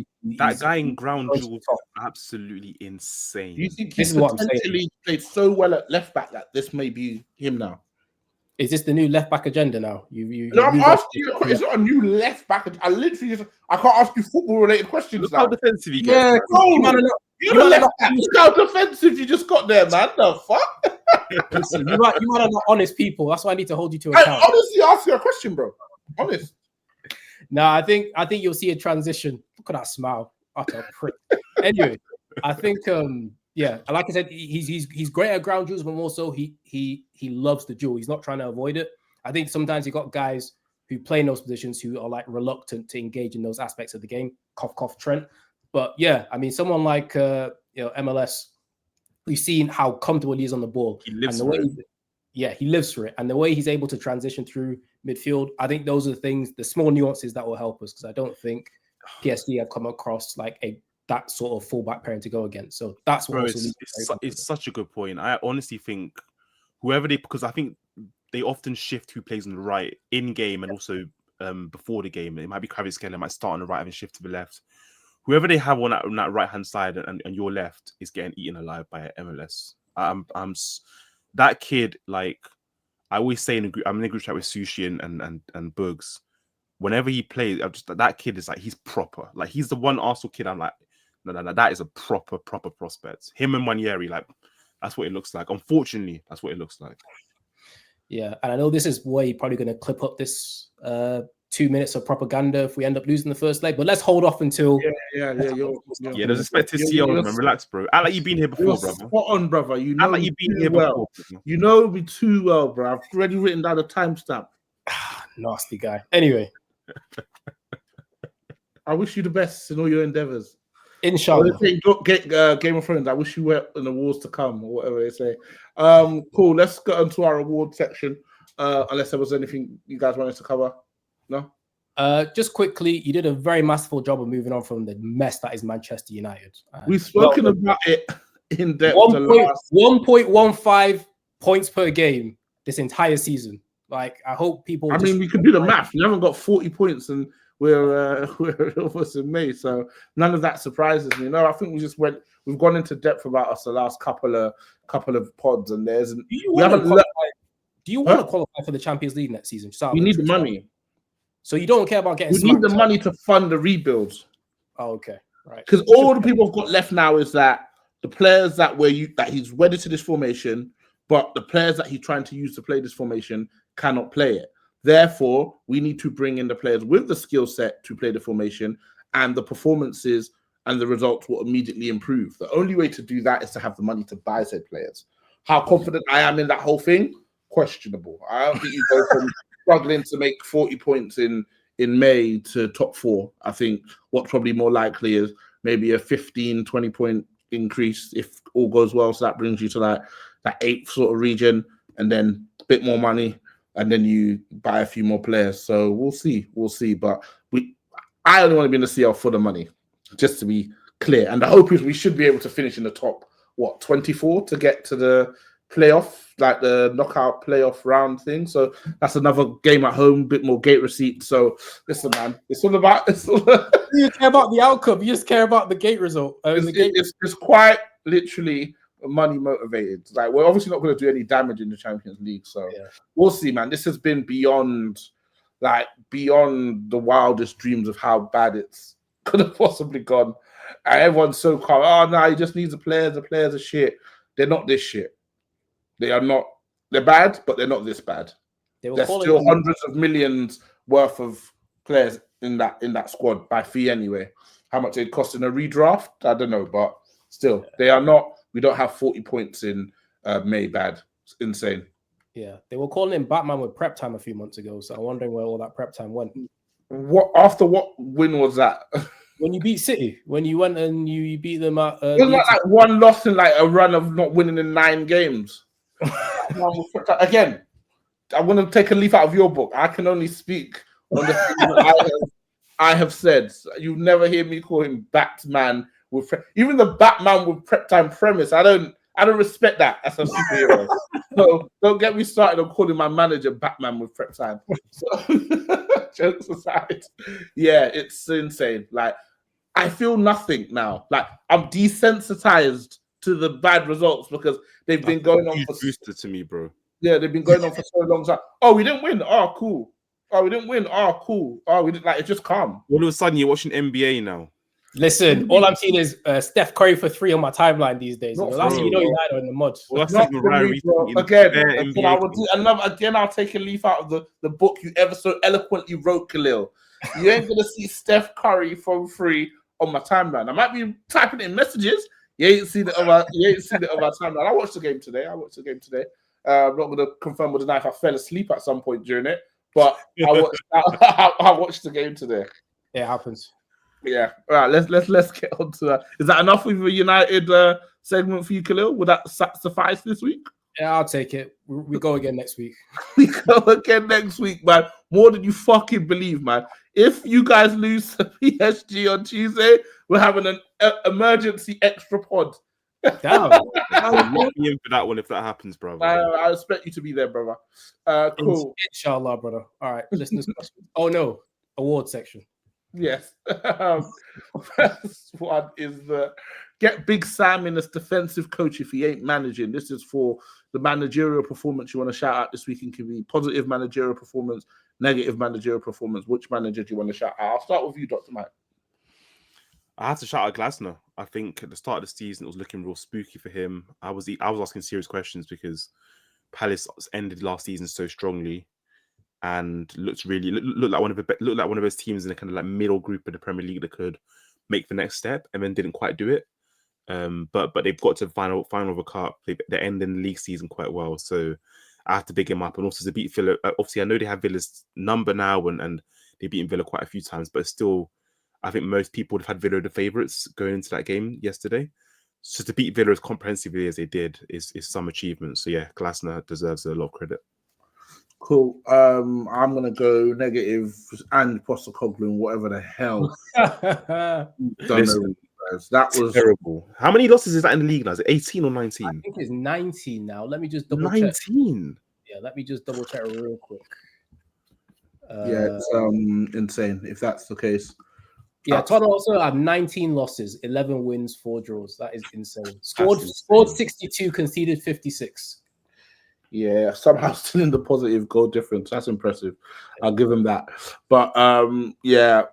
in ground jewels, absolutely insane. Do you think he's potentially played so well at left back that this may be him now? Is this the new left back agenda now? No, I'm asking you. It's not a new left back. I literally I can't ask you football related questions. Look now. how defensive he gets. Yeah, you're the left back. Look how defensive you just got there, man. The fuck? Listen, you are not honest people. That's why I need to hold you to account. I honestly ask you a question, bro. Honest. No, I think you'll see a transition. Look at that smile. Utter prick. Anyway, I think like I said, he's great at ground duels, but also he loves the duel. He's not trying to avoid it. I think sometimes you got guys who play in those positions who are like reluctant to engage in those aspects of the game. Cough, cough, Trent. But yeah, I mean, someone like MLS, we've seen how comfortable he is on the ball. He lives for it. He lives for it. And the way he's able to transition through midfield, I think those are the things, the small nuances that will help us, because I don't think PSG have come across like that sort of fullback pairing to go against. So that's what it's such a good point. I honestly think because I think they often shift who plays on the right in game and also before the game. It might be Kvaratskhelia might start on the right and shift to the left. Whoever they have on that right hand side and your left is getting eaten alive by MLS. That kid, like I always say I'm in a group chat with Sushi and Bugs. Whenever he plays, that kid is like, he's proper. Like he's the one Arsenal kid I'm like, no, that is a proper prospect. Him and Manieri, like that's what it looks like. Unfortunately, that's what it looks like. Yeah, and I know this is where you're probably going to clip up this 2 minutes of propaganda if we end up losing the first leg, but let's hold off until there's a spectacle, man. Relax, bro. Act like you've been here before, brother. Spot on, brother. You know, act like you've been here before. You know me too well, bro. I've already written down a timestamp. Nasty guy. Anyway, I wish you the best in all your endeavors. Inshallah. Game of Thrones. I wish you were in the wars to come, or whatever they say. Cool. Let's get into our award section. Unless there was anything you guys wanted to cover. No. Just quickly, you did a very masterful job of moving on from the mess that is Manchester United. We've spoken about it in depth. 1.15 points per game this entire season. Like, I hope people. I mean, we could do the math. We haven't got 40 points, and we're almost in May, so none of that surprises me. No, I think we've gone into depth about us the last couple of pods, and do you want to qualify for the Champions League next season? We need the money. So you don't care about getting. We need the money to fund the rebuilds. Oh, okay, right. Because all the people have got left now is that the players that he's wedded to this formation, but the players that he's trying to use to play this formation cannot play it. Therefore, we need to bring in the players with the skill set to play the formation, and the performances and the results will immediately improve. The only way to do that is to have the money to buy said players. How confident I am in that whole thing? Questionable. I don't think you go from struggling to make 40 points in May to top 4. I think what's probably more likely is maybe a 15, 20 point increase if all goes well. So that brings you to that 8th sort of region, and then a bit more money, and then you buy a few more players. So we'll see. But I only want to be in the CL for the money, just to be clear. And the hope is we should be able to finish in the top, 24 to get to the playoff, like the knockout playoff round thing. So that's another game at home, bit more gate receipt. So listen, man, it's all about. You care about the outcome. You just care about the gate result. It's quite literally money motivated. Like, we're obviously not going to do any damage in the Champions League. So we'll see, man. This has been beyond the wildest dreams of how bad it's could have possibly gone. And everyone's so calm. Oh no, he just needs the players. The players are shit. They're not this shit. They are not. They're bad, but they're not this bad. There's still hundreds of millions worth of players in that squad by fee anyway. How much it cost in a redraft, I don't know, but still, they are not. We don't have 40 points in May. Bad. It's insane. Yeah, they were calling him Batman with prep time a few months ago. So I'm wondering where all that prep time went. What after what win was that? When you beat City, when you went and you beat them at It was like one loss in like a run of not winning in 9 games. Again, I want to take a leaf out of your book. I can only speak on the things that I have said. You never hear me call him Batman with even the Batman with prep time premise. I don't respect that as a superhero. So don't get me started on calling my manager Batman with prep time. So jokes aside, yeah, it's insane. Like I feel nothing now. Like I'm desensitized to the bad results because they've been going on for booster to me, bro. Yeah, they've been going on for so long. So, oh, we didn't win. Oh, cool. Oh, we didn't win. Oh, cool. Oh, we didn't like it's just calm. All of a sudden, you're watching NBA now. Listen, all I'm seeing is Steph Curry for 3 on my timeline these days. Last thing you know, United are in the mud. Well, that's Not like for me, bro. Again, I will do another. Again, I'll take a leaf out of the book you ever so eloquently wrote, Khalil. You ain't gonna see Steph Curry from 3 on my timeline. I might be typing in messages. You ain't seen it on my timeline. I watched the game today. I'm not gonna confirm with the knife. I fell asleep at some point during it, but I watched the game today. It happens. Yeah. All right. Let's get on to that. Is that enough with a United segment for you, Khalil? Would that suffice this week? Yeah, I'll take it. We go again next week. We go again next week, man. More than you fucking believe, man. If you guys lose to PSG on Tuesday, we're having an emergency extra pod. Damn. I'll be in for that one if that happens, brother. I expect you to be there, brother. Cool. Inshallah, brother. All right. Listeners' questions. Oh, no. Award section. Yes. First one is get Big Sam in as defensive coach if he ain't managing. This is for the managerial performance you want to shout out this week. It can be positive managerial performance, negative managerial performance. Which manager do you want to shout out? I'll start with you, Dr. Mike. I had to shout out Glasner. I think at the start of the season, it was looking real spooky for him. I was asking serious questions because Palace ended last season so strongly and looked like one of those teams in the kind of like middle group of the Premier League that could make the next step and then didn't quite do it. But they've got to the final of the cup. They're ending the league season quite well, so I have to big him up. And also to beat Villa, obviously I know they have Villa's number now and they've beaten Villa quite a few times, but still, I think most people would have had Villa the favourites going into that game yesterday. So to beat Villa as comprehensively as they did is some achievement. So yeah, Glasner deserves a lot of credit. Cool. I'm gonna go negative and Postecoglou, whatever the hell. That was terrible. How many losses is that in the league now? Is it 18 or 19? I think it's 19 now. Let me just double check. 19. Yeah, let me just double check real quick. Yeah, it's insane if that's the case. Yeah, Tottenham also had 19 losses, 11 wins, 4 draws. That is insane. Scored 62, conceded 56. Yeah, somehow still in the positive goal difference. That's impressive. I'll give him that. But yeah,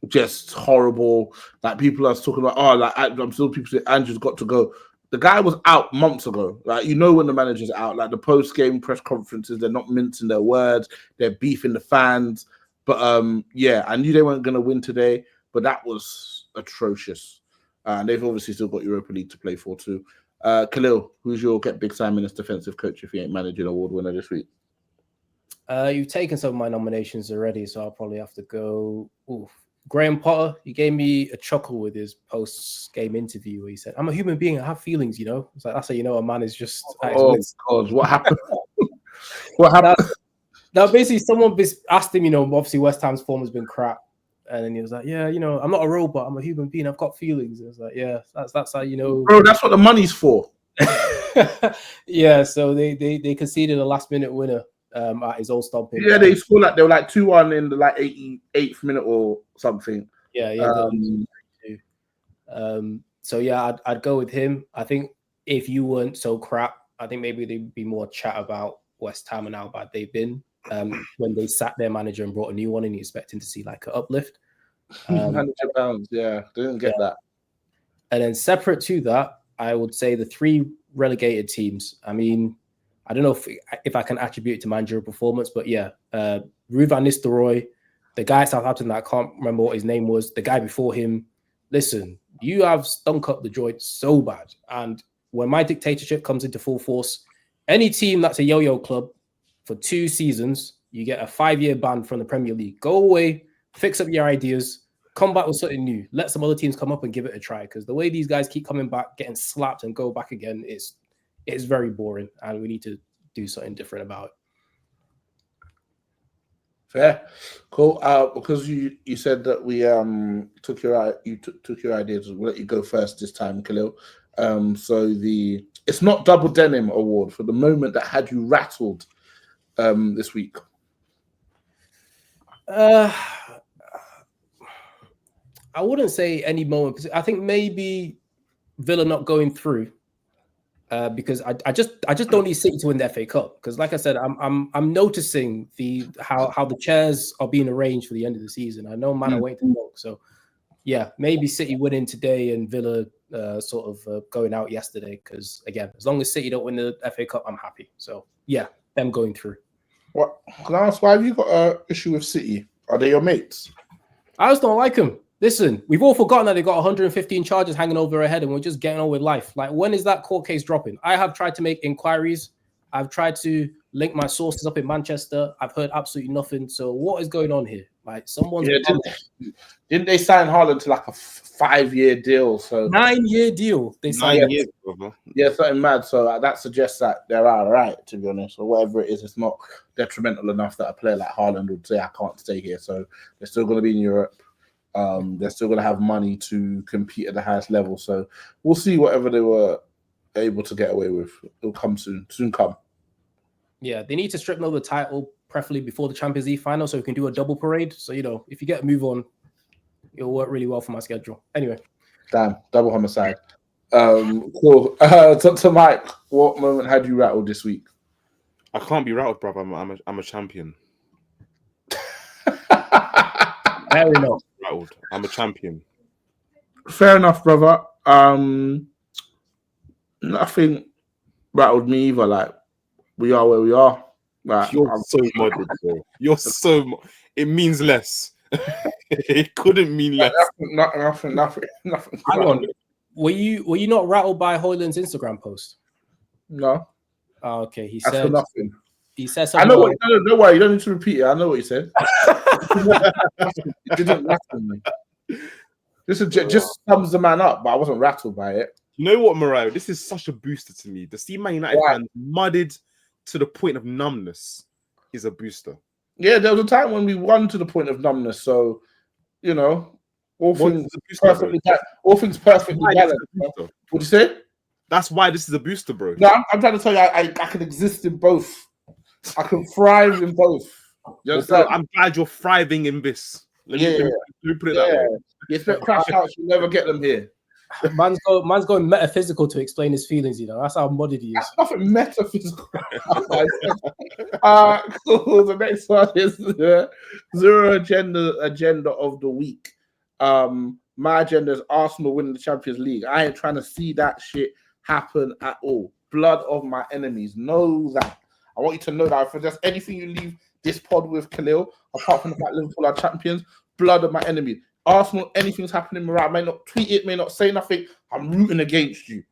just horrible. Like people are talking about, I'm still people say Andrew's got to go. The guy was out months ago. Like when the manager's out, like the post-game press conferences, they're not mincing their words, they're beefing the fans. But yeah, I knew they weren't gonna win today, but that was atrocious. And they've obviously still got Europa League to play for too. Khalil, who's your get Big Simon as defensive coach if he ain't managing award winner this week? You've taken some of my nominations already, so I'll probably have to go. Graham Potter. He gave me a chuckle with his post-game interview where he said, "I'm a human being. I have feelings, you know." It's like that's how you know a man is just. Oh God, what happened? What happened? Now, basically, someone asked him. Obviously West Ham's form has been crap. And then he was like, "Yeah, I'm not a robot. I'm a human being. I've got feelings." I was like, "Yeah, that's how you know." Bro, that's what the money's for. Yeah, so they conceded a last-minute winner at his old stomping. Yeah, they scored they were 2-1 in the 88th minute or something. Yeah. So yeah, I'd go with him. I think if you weren't so crap, I think maybe there'd be more chat about West Ham and how bad they've been. When they sacked their manager and brought a new one and you're expecting to see like an uplift. £100, yeah, they didn't get that. And then separate to that, I would say the 3 relegated teams. I mean, I don't know if I can attribute it to managerial performance, but yeah, Ruud van Nistelrooy, the guy at Southampton that I can't remember what his name was, the guy before him. Listen, you have stunk up the joint so bad. And when my dictatorship comes into full force, any team that's a yo-yo club, for 2 seasons, you get a 5-year ban from the Premier League. Go away, fix up your ideas, come back with something new. Let some other teams come up and give it a try. Because the way these guys keep coming back, getting slapped and go back again, it's very boring. And we need to do something different about it. Fair, cool. Because you said that we took your ideas. We'll let you go first this time, Khalil. So it's not Double Denim Award for the moment that had you rattled this week. I wouldn't say any moment, because I think maybe Villa not going through. Because I just don't need City to win the FA Cup, because like I said, I'm noticing how the chairs are being arranged for the end of the season. I know man are waiting to look. So yeah, maybe City winning today and Villa going out yesterday, because again, as long as City don't win the FA Cup, I'm happy. So yeah, them going through. What can I ask? Why have you got an issue with City? Are they your mates? I just don't like them. Listen, we've all forgotten that they got 115 charges hanging over our head and we're just getting on with life. Like, when is that court case dropping? I have tried to make inquiries. I've tried to link my sources up in Manchester. I've heard absolutely nothing. So what is going on here? Like, someone's... Yeah, didn't they sign Haaland to like a 5-year deal? So 9-year deal. They signed 9 years, brother. Yeah, something mad. So that suggests that they're all right, to be honest, or whatever it is. It's not detrimental enough that a player like Haaland would say, I can't stay here. So they're still going to be in Europe. They're still going to have money to compete at the highest level. So we'll see whatever they were able to get away with. It'll come soon. Soon come. Yeah, they need to strip another title, preferably before the Champions League final, so we can do a double parade. So, if you get a move on, it'll work really well for my schedule. Anyway. Damn, double homicide. Cool. To Mike, what moment had you rattled this week? I can't be rattled, brother. I'm a champion. Fair enough. Rattled. I'm a champion. Fair enough, brother. Nothing rattled me either. Like, we are where we are. Like, You're so modded, bro. You're so... It means less. It couldn't mean less. Nothing. Hang on. Were you not rattled by Hoyland's Instagram post? No. Oh, okay. He That's said nothing. He said I something. know what. Don't worry. You don't need to repeat it. I know what you said. It didn't rattle me. Just sums the man up, but I wasn't rattled by it. You know what, Morayo? This is such a booster to me. The See Man United fans mudded to the point of numbness is a booster. Yeah, there was a time when we won to the point of numbness. So, all things perfectly balanced. What'd you say? That's why this is a booster, bro. No, I'm trying to tell you, I can exist in both. I can thrive in both. I'm glad you're thriving in this. Let me put it that way. You expect crash outs, you never get them here. Man's going metaphysical to explain his feelings. That's how mudded he is. That's nothing metaphysical. Cool. The next one is zero agenda of the week. My agenda is Arsenal winning the Champions League. I ain't trying to see that shit happen at all. Blood of my enemies. Know that. I want you to know that if there's anything you leave this pod with, Khalil, apart from the fact Liverpool are champions, blood of my enemies. Arsenal, anything's happening, I may not tweet it, may not say nothing. I'm rooting against you.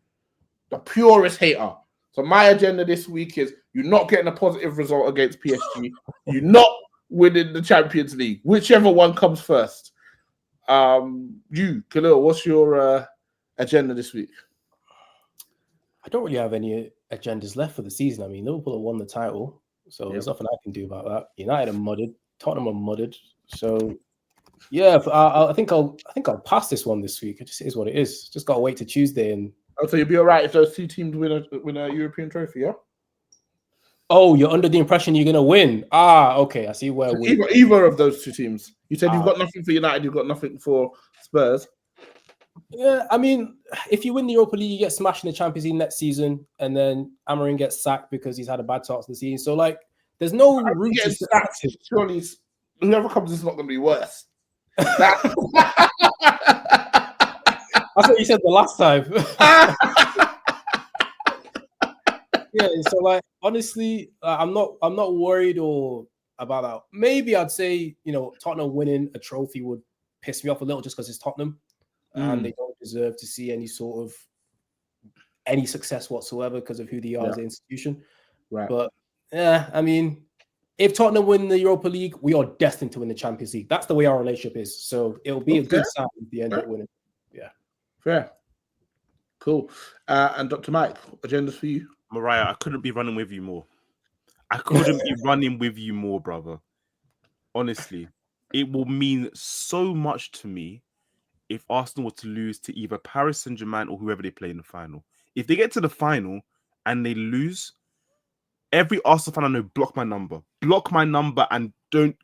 The purest hater. So my agenda this week is you're not getting a positive result against PSG. You're not winning the Champions League. Whichever one comes first. You, Khalil, what's your agenda this week? I don't really have any agendas left for the season. I mean, Liverpool have won the title, so there's nothing I can do about that. United are mudded. Tottenham are mudded. So yeah, I think I'll pass this one this week. It just is what it is. Just gotta wait till Tuesday. And so you'll be all right if those two teams win a European trophy, yeah? Oh, you're under the impression you're gonna win. Okay, I see where either of those two teams. You said you've got nothing for United, you've got nothing for Spurs. Yeah, I mean, if you win the Europa League, you get smashed in the Champions League next season, and then Amorim gets sacked because he's had a bad start to the season. So, like, there's no route to sacked. Surely, whoever comes is not going to be worse. That's what you said the last time. Yeah, so like honestly, I'm not worried or about that. Maybe I'd say Tottenham winning a trophy would piss me off a little just because it's Tottenham. And they don't deserve to see any sort of any success whatsoever because of who they are as an institution. Right. But Yeah, I mean, if Tottenham win the Europa League, we are destined to win the Champions League. That's the way our relationship is. So it'll be a good sign if they end up winning. Yeah. Fair. Cool. And Dr. Mike, agendas for you? Morayo, I couldn't be running with you more. I couldn't be running with you more, brother. Honestly, it will mean so much to me if Arsenal were to lose to either Paris Saint-Germain or whoever they play in the final. If they get to the final and they lose, every Arsenal fan I know, block my number and don't.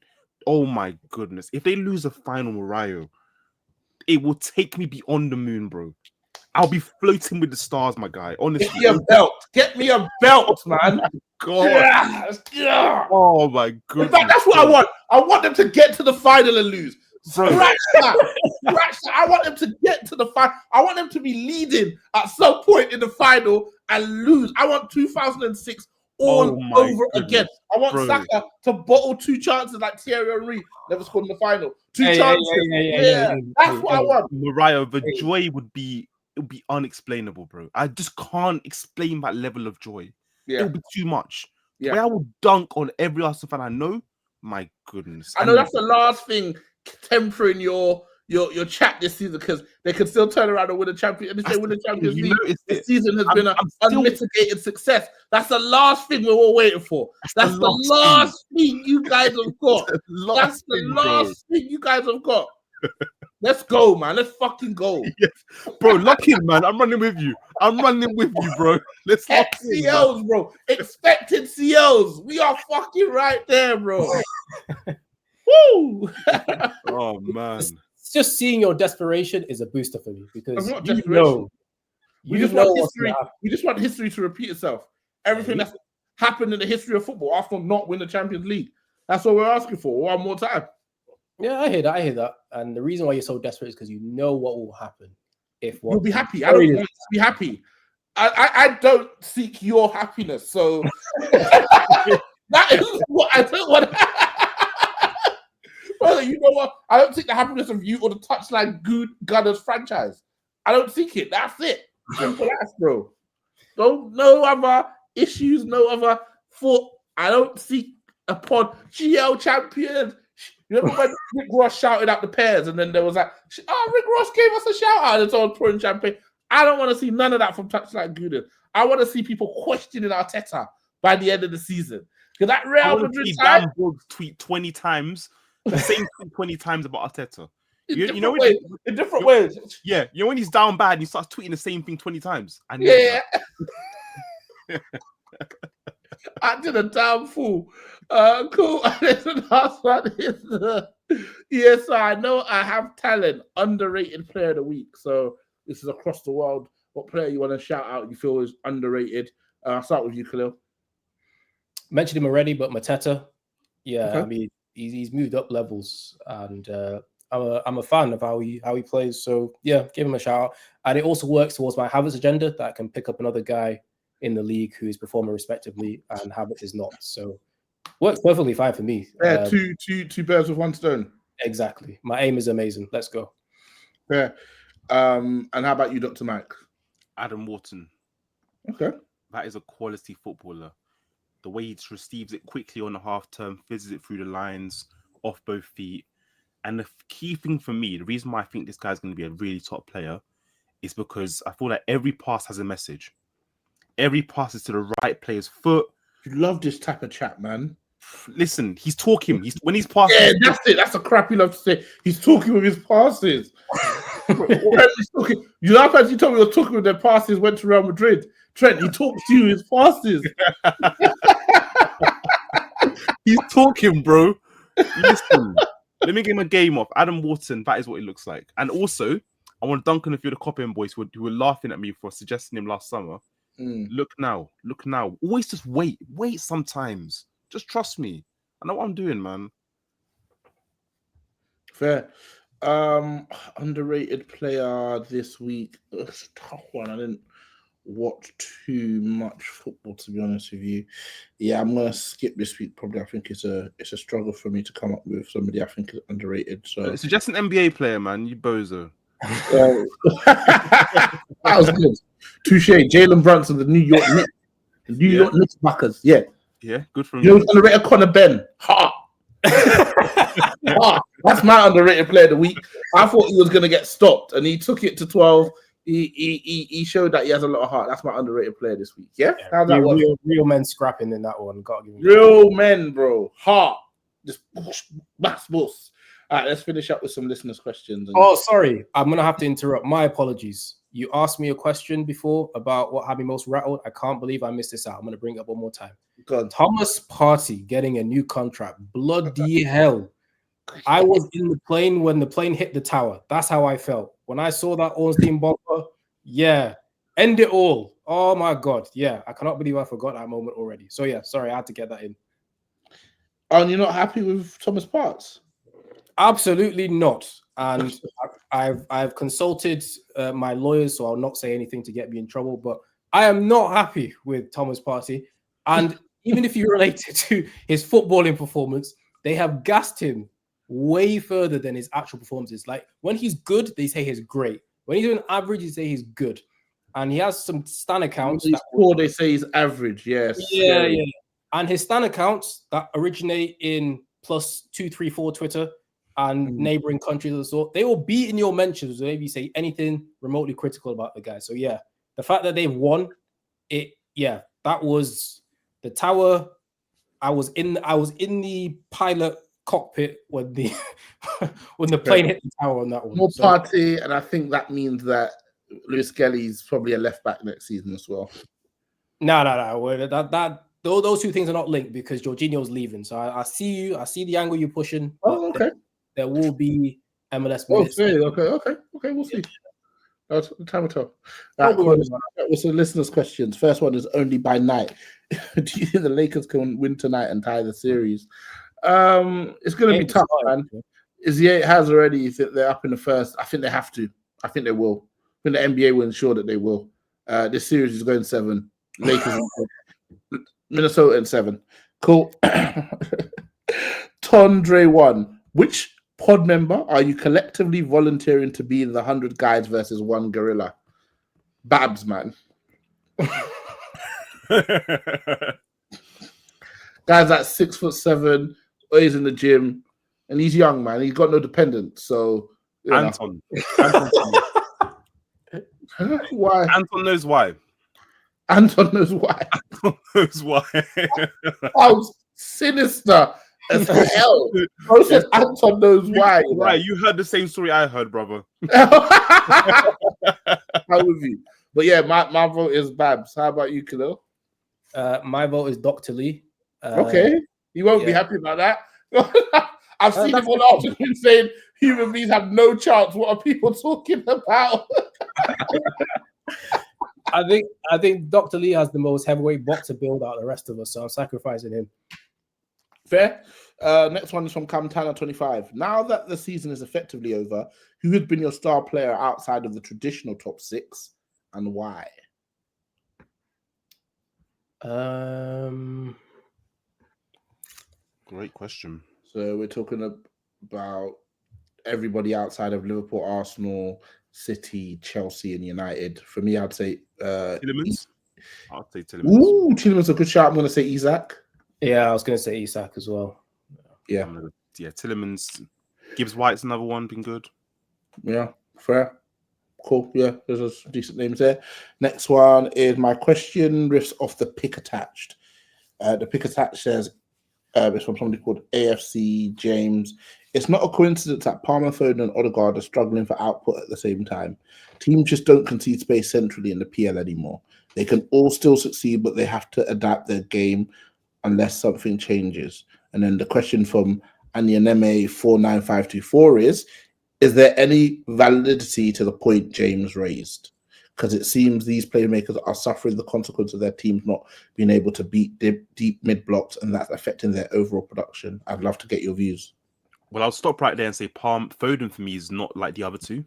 Oh my goodness. If they lose a final, Morayo, it will take me beyond the moon, bro. I'll be floating with the stars, my guy. Honestly. Get me a belt. Get me a belt, man. God. Yeah. Oh my goodness. In fact, that's what I want. I want them to get to the final and lose. Scratch that. I want them to get to the final. I want them to be leading at some point in the final and lose. I want 2006 all over again. I want Saka to bottle 2 chances like Thierry never scored in the final. 2 chances. Yeah. That's what I want. Morayo, the joy would be unexplainable, bro. I just can't explain that level of joy. Yeah. It would be too much. Yeah. Where I would dunk on every Arsenal fan I know. My goodness. I know that's the last thing tempering your chat this season, because they can still turn around and win a champion. And if they win the Champions League, the season has been an unmitigated success. That's the last thing we're all waiting for. That's the last thing you guys have got. That's the last thing you guys have got. Let's go, man. Let's fucking go. Yes. Bro, lock in, man. I'm running with you. Bro. Let's lock in, CLs, bro. Expected CLs. We are fucking right there, bro. Woo! Oh, man. Just seeing your desperation is a booster for me, because we just want history. We just want history to repeat itself. Everything that's happened in the history of football, Arsenal not win the Champions League. That's what we're asking for. One more time. Yeah, I hear that. And the reason why you're so desperate is because you know what will happen. You'll be happy. I don't want you to be happy. I don't seek your happiness. So that is what I don't want. Well, you know what? I don't seek the happiness of you or the Touchline Gunners franchise. I don't seek it. That's it. Simple as, bro. No other issues, no other thought. I don't seek upon GL champions. You remember when Rick Ross shouted out the pairs, and then there was like, Rick Ross gave us a shout out, and it's all pouring champagne. I don't want to see none of that from Touchline Gunners. I want to see people questioning Arteta by the end of the season. Because that Real Madrid time, tweet 20 times. The same thing 20 times about Arteta. In different ways. Yeah, you know when he's down bad, he starts tweeting the same thing 20 times. Yeah. I did a damn fool. Cool. And the last one is so I know I have talent. Underrated player of the week. So this is across the world. What player you want to shout out? You feel is underrated? I'll start with you, Khalil. Mentioned him already, but Mateta. Yeah, okay. I mean, he's moved up levels, and I'm a fan of how he plays. So yeah, give him a shout out. And it also works towards my Havertz agenda, that I can pick up another guy in the league who is performing respectively, and Havertz is not. So works perfectly fine for me. Yeah, two birds with one stone. Exactly. My aim is amazing. Let's go. Yeah. And how about you, Dr. Mike? Adam Wharton. Okay. That is a quality footballer. The way he receives it quickly on the half turn, fizzes it through the lines, off both feet. And the key thing for me, the reason why I think this guy's going to be a really top player, is because I feel like every pass has a message. Every pass is to the right player's foot. You love this type of chat, man. Listen, he's talking. When he's passing. Yeah, that's it. That's a crap you love to say. He's talking with his passes. He's talking. You know, you told me he was talking with their passes, went to Real Madrid. Trent, he talks to you with his passes. He's talking, bro. Listen, let me give him a game off. Adam Wharton, that is what it looks like. And also, I want to dunk on a few of the copying boys who were laughing at me for suggesting him last summer. Look now. Always just wait sometimes. Just trust me. I know what I'm doing, man. Fair. Underrated player this week. It's a tough one. I didn't watch too much football, to be honest with you. Yeah, I'm gonna skip this week. Probably, I think it's a struggle for me to come up with somebody I think is underrated. So suggest an NBA player, man. You bozo. That was good. Touche. Jalen Brunson, the New York Knicks. The New York Knicks backers. Yeah. Yeah, good from You know, underrated Conor Ben. Ha! That's my underrated player of the week. I thought he was going to get stopped, and he took it to 12. He showed that he has a lot of heart. That's my underrated player this week. Yeah, how's that work? Real men scrapping in that one. Got to give him Real men, bro. Heart. Just bus. All right, let's finish up with some listeners' questions. Oh, sorry. I'm going to have to interrupt. My apologies. You asked me a question before about what had me most rattled. I can't believe I missed this out. I'm going to bring it up one more time. Thomas Partey getting a new contract. Bloody hell. I was in the plane when the plane hit the tower. That's how I felt. When I saw that Ornstein bumper, yeah. End it all. Oh, my God. Yeah, I cannot believe I forgot that moment already. So, yeah, sorry. I had to get that in. And you're not happy with Thomas Partey? Absolutely not. And I've consulted my lawyers, so I'll not say anything to get me in trouble. But I am not happy with Thomas Partey. And even if you relate it to his footballing performance, they have gassed him way further than his actual performances. Like when he's good, they say he's great. When he's doing average, they say he's good. And he has some Stan accounts. He's poor, they say he's average. Yes. Yeah. And his Stan accounts that originate in +234 Twitter and neighboring countries of the sort, they will be in your mentions whenever you say anything remotely critical about the guy. So yeah, the fact that they've won it, yeah, that was the tower. I was in the pilot cockpit when the plane hit the tower on that one. More party, and I think that means that Lewis Kelly's probably a left back next season as well. No. Those two things are not linked because Jorginho's leaving. So I see you. I see the angle you're pushing. Oh, okay. There will be MLS minutes. Okay. We'll see. That's the time will tell. What's the listeners' questions? First one is only by night. Do you think the Lakers can win tonight and tie the series? It's going to be tough, man. It has already. They're up in the first. I think they have to. I think they will. I think the NBA will ensure that they will. This series is going 7. Lakers, Minnesota in 7. Cool. Tondre 1. Which pod member are you collectively volunteering to be the 100 guys versus 1 gorilla? Babs, man. Guy's like 6'7", always in the gym, and he's young, man. He's got no dependents, so Anton. Why? Anton knows why. Anton knows why. Anton knows why. That was sinister as hell. Bro said Anton knows why. Right, you heard the same story I heard, brother. I'm with you. But yeah, my vote is Babs. How about you, Khalil? My vote is Dr. Lee. Okay. You won't be happy about that. I've seen him on afternoon saying human beings have no chance. What are people talking about? I think Dr. Lee has the most heavyweight boxer build out of the rest of us, so I'm sacrificing him. Fair. Next one is from Camtana 25. Now that the season is effectively over, who has been your star player outside of the traditional top 6 and why? Great question. So we're talking about everybody outside of Liverpool, Arsenal, City, Chelsea, and United. For me, I'd say Tielemans. I'll say Tielemans. Ooh, Tielemans a good shot. I'm going to say Isak. Yeah, I was going to say Isak as well. Yeah, Tielemans. Gibbs White's another one, been good. Yeah, fair. Cool. Yeah, there's some decent names there. Next one is my question riffs off the pick attached. The pick attached says, it's from somebody called AFC James. It's not a coincidence that Palmer, Foden, and Odegaard are struggling for output at the same time. Teams just don't concede space centrally in the PL anymore. They can all still succeed, but they have to adapt their game unless something changes. And then the question from Anyaneme 49524 is there any validity to the point James raised? Because it seems these playmakers are suffering the consequence of their teams not being able to beat deep mid blocks, and that's affecting their overall production. I'd love to get your views. Well, I'll stop right there and say Foden for me is not like the other two.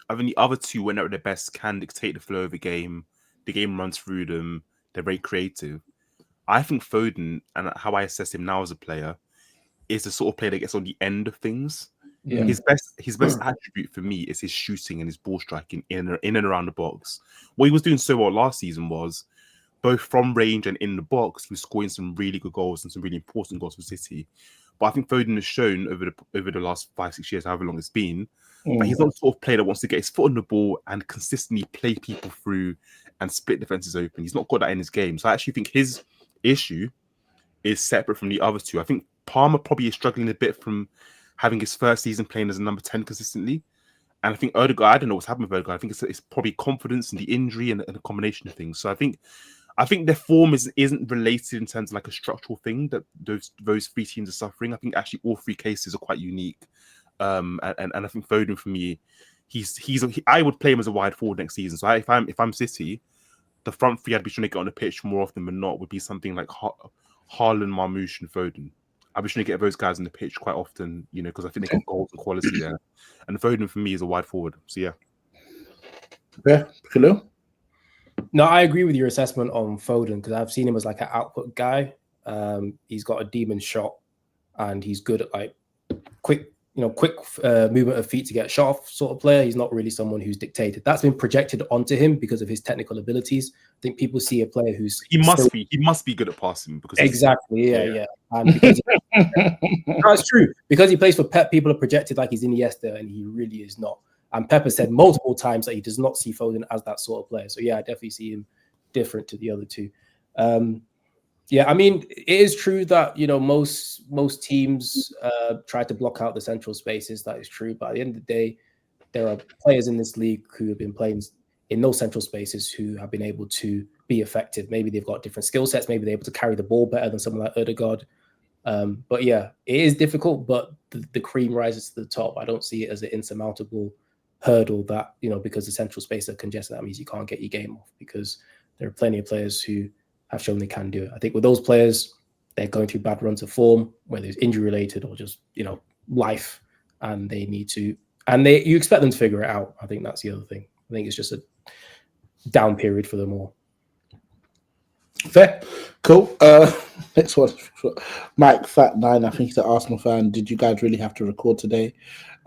I think the other two, when they're at their best, can dictate the flow of the game. The game runs through them. They're very creative. I think Foden, and how I assess him now as a player, is the sort of player that gets on the end of things. Yeah. His best attribute for me is his shooting and his ball striking in and around the box. What he was doing so well last season was both from range and in the box, he was scoring some really good goals and some really important goals for City. But I think Foden has shown over the last 5-6 years, however long it's been, that he's not the sort of player that wants to get his foot on the ball and consistently play people through and split defenses open. He's not got that in his game. So I actually think his issue is separate from the other two. I think Palmer probably is struggling a bit from having his first season playing as a number 10 consistently. And I think Odegaard, I don't know what's happened with Odegaard. I think it's probably confidence and the injury and a combination of things. So I think their form isn't related in terms of like a structural thing that those three teams are suffering. I think actually all three cases are quite unique. And I think Foden, for me, I would play him as a wide forward next season. So if I'm City, the front three I'd be trying to get on the pitch more often than not would be something like Haaland, Marmoush, and Foden. I'd be trying to get those guys on the pitch quite often, because I think they got goals and quality there. And Foden for me is a wide forward. So yeah. Yeah, Khalil? No, I agree with your assessment on Foden because I've seen him as like an output guy. He's got a demon shot and he's good at like quick movement of feet to get shot off sort of player. He's not really someone who's dictated. That's been projected onto him because of his technical abilities. I think people see a player who's he must be good at passing because exactly yeah. And because that's true because he plays for Pep. People are projected like he's Iniesta and he really is not. And Pep has said multiple times that he does not see Foden as that sort of player. So yeah, I definitely see him different to the other two. Yeah, I mean, it is true that most teams try to block out the central spaces. That is true, but at the end of the day, there are players in this league who have been playing in those central spaces who have been able to be effective. Maybe they've got different skill sets. Maybe they're able to carry the ball better than someone like Odegaard. But yeah, it is difficult. But the cream rises to the top. I don't see it as an insurmountable hurdle that because the central space are congested. That means you can't get your game off because there are plenty of players who have shown they can do it. I think with those players, they're going through bad runs of form, whether it's injury related or just life, and they need to, you expect them to figure it out. I think that's the other thing. I think it's just a down period for them all. Fair, cool. Next one, Mike Fat9. I think he's an Arsenal fan. Did you guys really have to record today?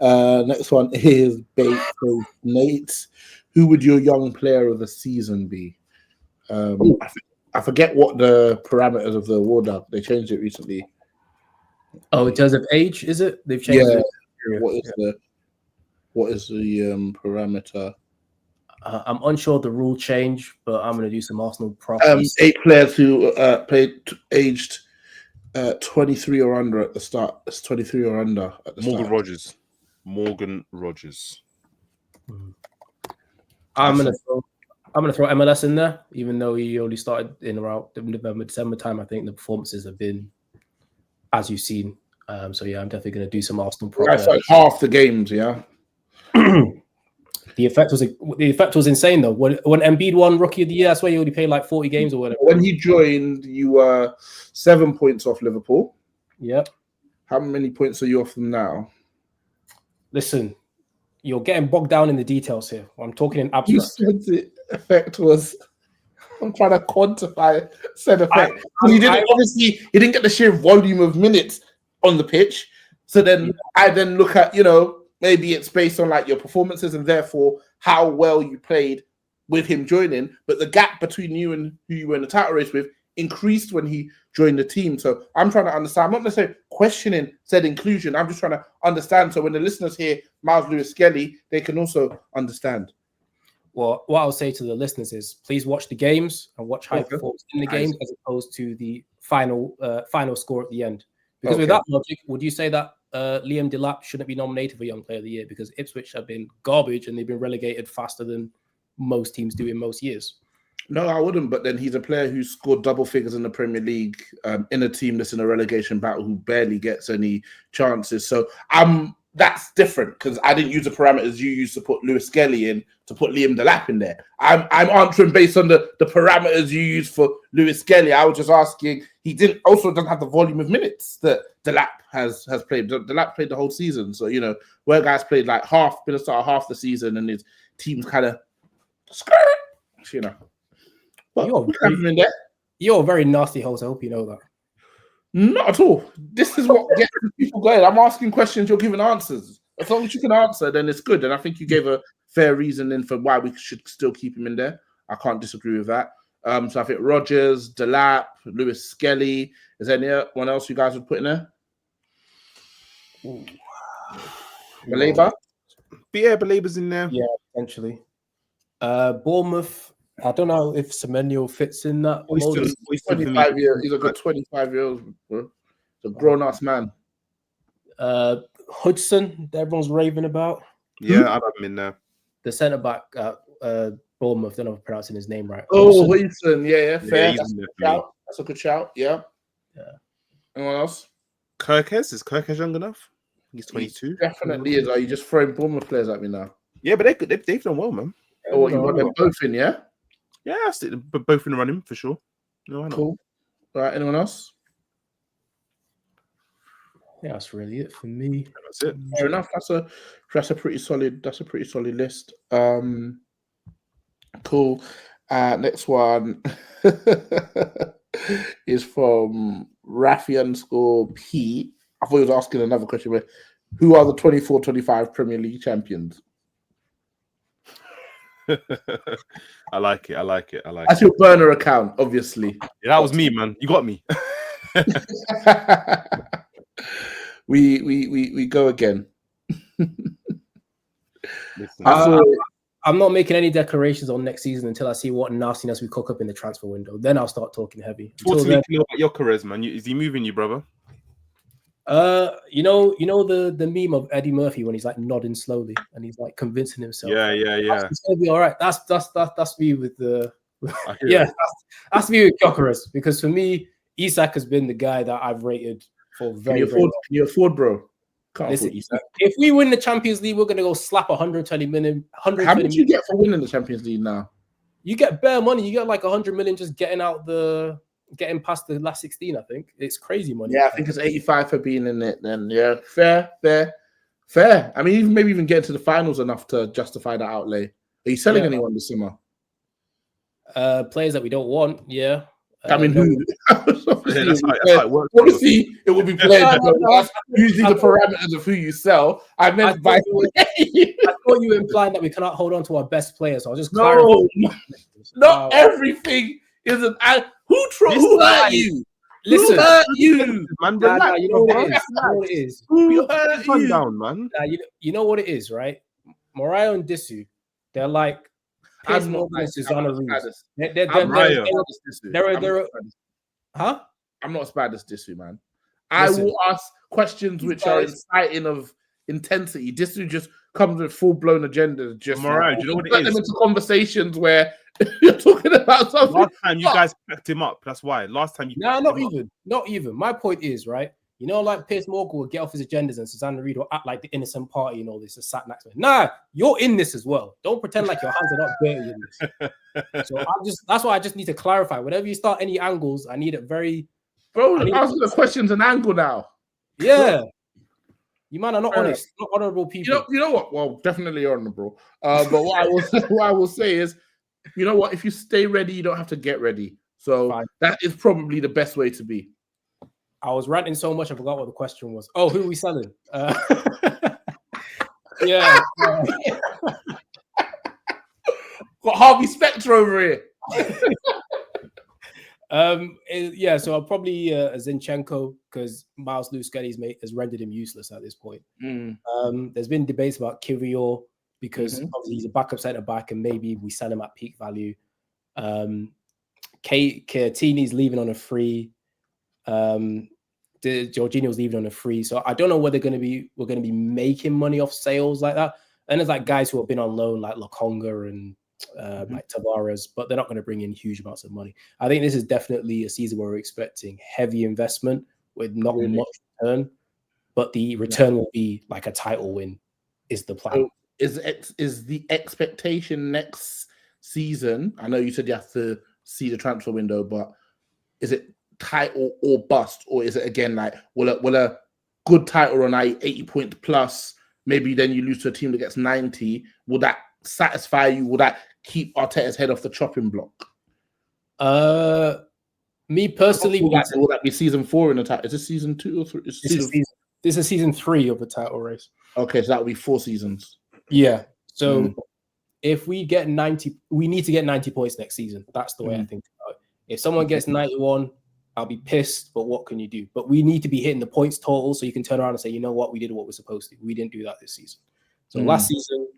Next one is Nate. Who would your young player of the season be? I forget what the parameters of the award are. They changed it recently. Oh, in terms of age, is it? They've changed it. What is the parameter? I'm unsure of the rule change, but I'm going to do some Arsenal props. 8 players who played aged 23 or under at the start. It's 23 or under at the start. Morgan Rogers. I'm going to throw MLS in there, even though he only started in around November, December time. I think the performances have been, as you've seen. So yeah, I'm definitely going to do some Arsenal props. That's like half the games, yeah. The effect was insane though. When Embiid won Rookie of the Year, that's why he only played like 40 games or whatever. When he joined, you were 7 points off Liverpool. Yep. How many points are you off them now? Listen, you're getting bogged down in the details here. I'm talking in abstract. You said the effect was. I'm trying to quantify said effect. You didn't get the sheer volume of minutes on the pitch. So then I then look at maybe it's based on like your performances and therefore how well you played with him joining. But the gap between you and who you were in the title race with increased when he joined the team. So I'm trying to understand. I'm not necessarily questioning said inclusion. I'm just trying to understand. So when the listeners hear Miles Lewis-Skelly, they can also understand. Well, what I'll say to the listeners is please watch the games and watch how he performs in the game as opposed to the final score at the end. Because with that logic, would you say that Liam Delap shouldn't be nominated for Young Player of the Year because Ipswich have been garbage and they've been relegated faster than most teams do in most years? No, I wouldn't. But then he's a player who scored double figures in the Premier League in a team that's in a relegation battle who barely gets any chances. So that's different because I didn't use the parameters you used to put Lewis Skelly in to put Liam Delap in there. I'm answering based on the parameters you used for Lewis Skelly. I was just asking. He doesn't have the volume of minutes that Delap has played. Delap played the whole season, so where guys played like been a starter half the season, and his team's kind of But you're a very nasty host. I hope you know that. Not at all. This is what gets people going. I'm asking questions, you're giving answers. As long as you can answer, then it's good. And I think you gave a fair reasoning for why we should still keep him in there. I can't disagree with that. So I think Rodgers, Delap, Lewis Skelly. Is there anyone else you guys would put in there? Baleba? Yeah, Baleba's in there. Yeah, potentially. Bournemouth. I don't know if Semenyo fits in that. Oyster 25 years. He's a good 25 years, bro. He's a grown-ass man. Hudson, that everyone's raving about. Yeah, I'd have him in there. The centre back at Bournemouth. I don't know if I'm pronouncing his name right. Oh, Hudson. Yeah, fair. Yeah, That's a good shout. Yeah. Anyone else? Kirkes? Is Kirkes young enough? He's 22. He definitely is. Are you just throwing Bournemouth players at me now? Yeah, but they've done well, man. Oh, you want them both in, yeah? Yeah, but both in the running for sure. No, cool. All right, anyone else? Yeah, that's really it for me. That's it. Fair enough. That's a pretty solid list. Cool. Next one is from Rafi_P. I thought he was asking another question, but who are the 24-25 Premier League champions? I like it. That's your burner account, obviously. Yeah, that was me, man. You got me. we go again. I'm not making any declarations on next season until I see what nastiness we cook up in the transfer window. Then I'll start talking heavy. Talk to me about Gyökeres, man. Is he moving you, brother? You know the meme of Eddie Murphy when he's like nodding slowly and he's like convincing himself. Yeah. It's gonna be all right. That's me with the that's me with Gyökeres, because for me, Isak has been the guy that I've rated for very. Can you afford, bro? Listen, if we win the Champions League, we're gonna go slap 120 million. How much you get for winning the Champions League now? You get bare money. You get like 100 million just getting past the last 16. I think it's crazy money. Yeah, I think it's 85 for being in it. Then yeah, fair. I mean, maybe even getting to the finals enough to justify that outlay. Are you selling anyone this summer? Players that we don't want. Yeah. I mean, who? That's how it works. Obviously, it will be played. That's usually the parameters of who you sell. I meant I thought you were implying that we cannot hold on to our best players. So I'll just clarify. Not everything is an. Who hurt you? Listen, who hurt you? Man, you know what it is. Who hurt you? Down, man. You know what it is, right? Morayo and Disu, they're like. I'm not as bad as Disu, man. I will ask questions which are inciting of intensity. Disu just comes with full-blown agenda. Just Morayo, do you know what it is? Them into conversations where you're talking about something. Last time you guys packed him up. That's why. Last time you. No, not even. My point is, right. You know, like Piers Morgan will get off his agendas and Susanna Reid will act like the innocent party and all this. Sat next to me. Nah, you're in this as well. Don't pretend like your hands are not dirty in this. So that's why I just need to clarify. Whenever you start any angles, I need it very. Bro, asking the questions an angle now. Yeah. You man are not honest, not honorable people. You know what? Well, definitely honorable. But what I will say is, you know what? If you stay ready, you don't have to get ready. So fine. That is probably the best way to be. I was ranting so much I forgot what the question was. Oh, who are we selling? Yeah. Got Harvey Specter over here. Yeah, so I'll probably Zinchenko, because Miles Lewis-Skelly's mate has rendered him useless at this point. There's been debates about Kiwior because obviously he's a backup centre back and maybe we sell him at peak value. Chiellini's leaving on a free. Jorginho's leaving on a free, so I don't know whether we're going to be making money off sales like that. And there's like guys who have been on loan, like Lokonga and like Tavares, but they're not going to bring in huge amounts of money. I think this is definitely a season where we're expecting heavy investment with not much return, but the return will be like a title win. Is the plan? So is the expectation next season? I know you said you have to see the transfer window, but is it title or bust, or is it again like will a good title on 80 points plus, maybe then you lose to a team that gets 90? Will that satisfy you? Will that keep Arteta's head off the chopping block? Me personally, will that be season 4 in the title? Is this season 2 or 3? This is season 3 of the title race. Okay, so that will be 4 seasons. Yeah. So if we get 90, we need to get 90 points next season. That's the way I think If someone gets 91, I'll be pissed, but what can you do? But we need to be hitting the points total so you can turn around and say, you know what, we did what we're supposed to. We didn't do that this season. So last season,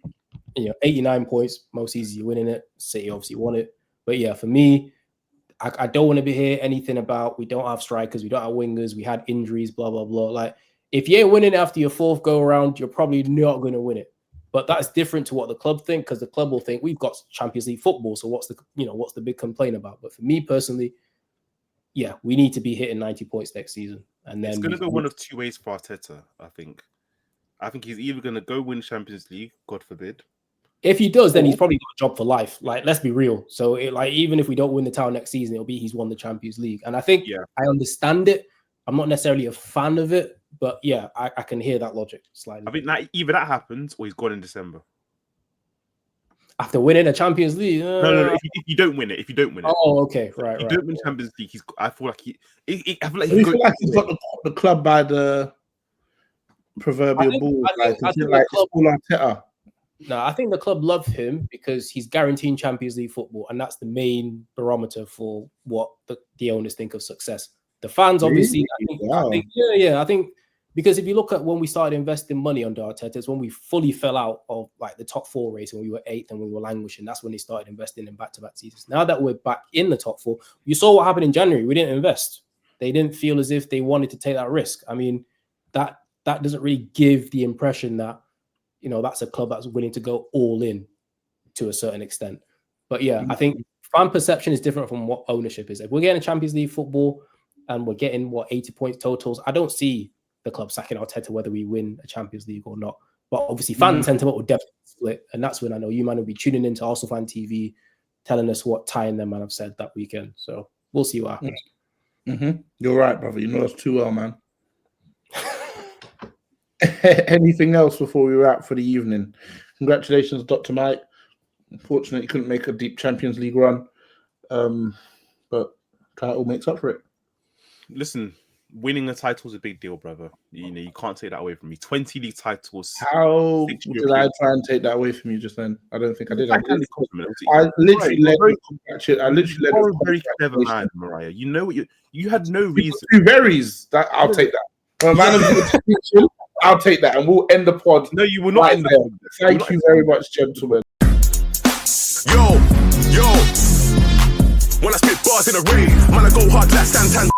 89 points, most easy winning it. City obviously won it. But yeah, for me, I don't want to be here anything about we don't have strikers, we don't have wingers, we had injuries, blah, blah, blah. Like, if you ain't winning after your fourth go around, you're probably not going to win it. But that's different to what the club think, because the club will think we've got Champions League football. So what's the big complaint about? But for me personally, yeah, we need to be hitting 90 points next season. And then it's going to go one of two ways for Arteta, I think. I think he's either going to go win Champions League, God forbid. If he does, then he's probably got a job for life. Like, let's be real. So, even if we don't win the title next season, it'll be he's won the Champions League. And I think I understand it. I'm not necessarily a fan of it, but yeah, I can hear that logic slightly. I think that either that happens or he's gone in December. After winning a Champions League? No. If you don't win it, Oh, okay, right. If you don't win Champions League, I feel like he's got the club by the proverbial ball. No, I think the club love him because he's guaranteeing Champions League football, and that's the main barometer for what the owners think of success. The fans, obviously, I think because if you look at when we started investing money under Arteta, it's when we fully fell out of like the top four race, and we were 8th and we were languishing. That's when they started investing in back-to-back seasons. Now that we're back in the top 4, you saw what happened in January. We didn't invest. They didn't feel as if they wanted to take that risk. I mean, that doesn't really give the impression that, that's a club that's willing to go all in to a certain extent. But yeah, I think fan perception is different from what ownership is. If we're getting a Champions League football and we're getting 80 points totals, I don't see the club sacking Arteta whether we win a Champions League or not. But obviously fan sentiment will definitely split. And that's when I know you man will be tuning into Arsenal Fan TV, telling us what Ty and them man have said that weekend. So we'll see what happens. Mm-hmm. You're right, brother. You know us too well, man. Anything else before we wrap for the evening? Congratulations, Dr. Mike. Unfortunately, you couldn't make a deep Champions League run, but title makes up for it. Listen, winning a title is a big deal, brother. You can't take that away from me. 20 league titles. How did I try and take that away from you just then? I don't think I did. I literally led. Very clever man, Morayo. You know what you had no reason. Two berries. That I'll take that. I'll take that, and we'll end the pod. No, you will not end the pod. Thank you very much, gentlemen. Yo, when I spit bars in a rave, man, I go hard like Santan.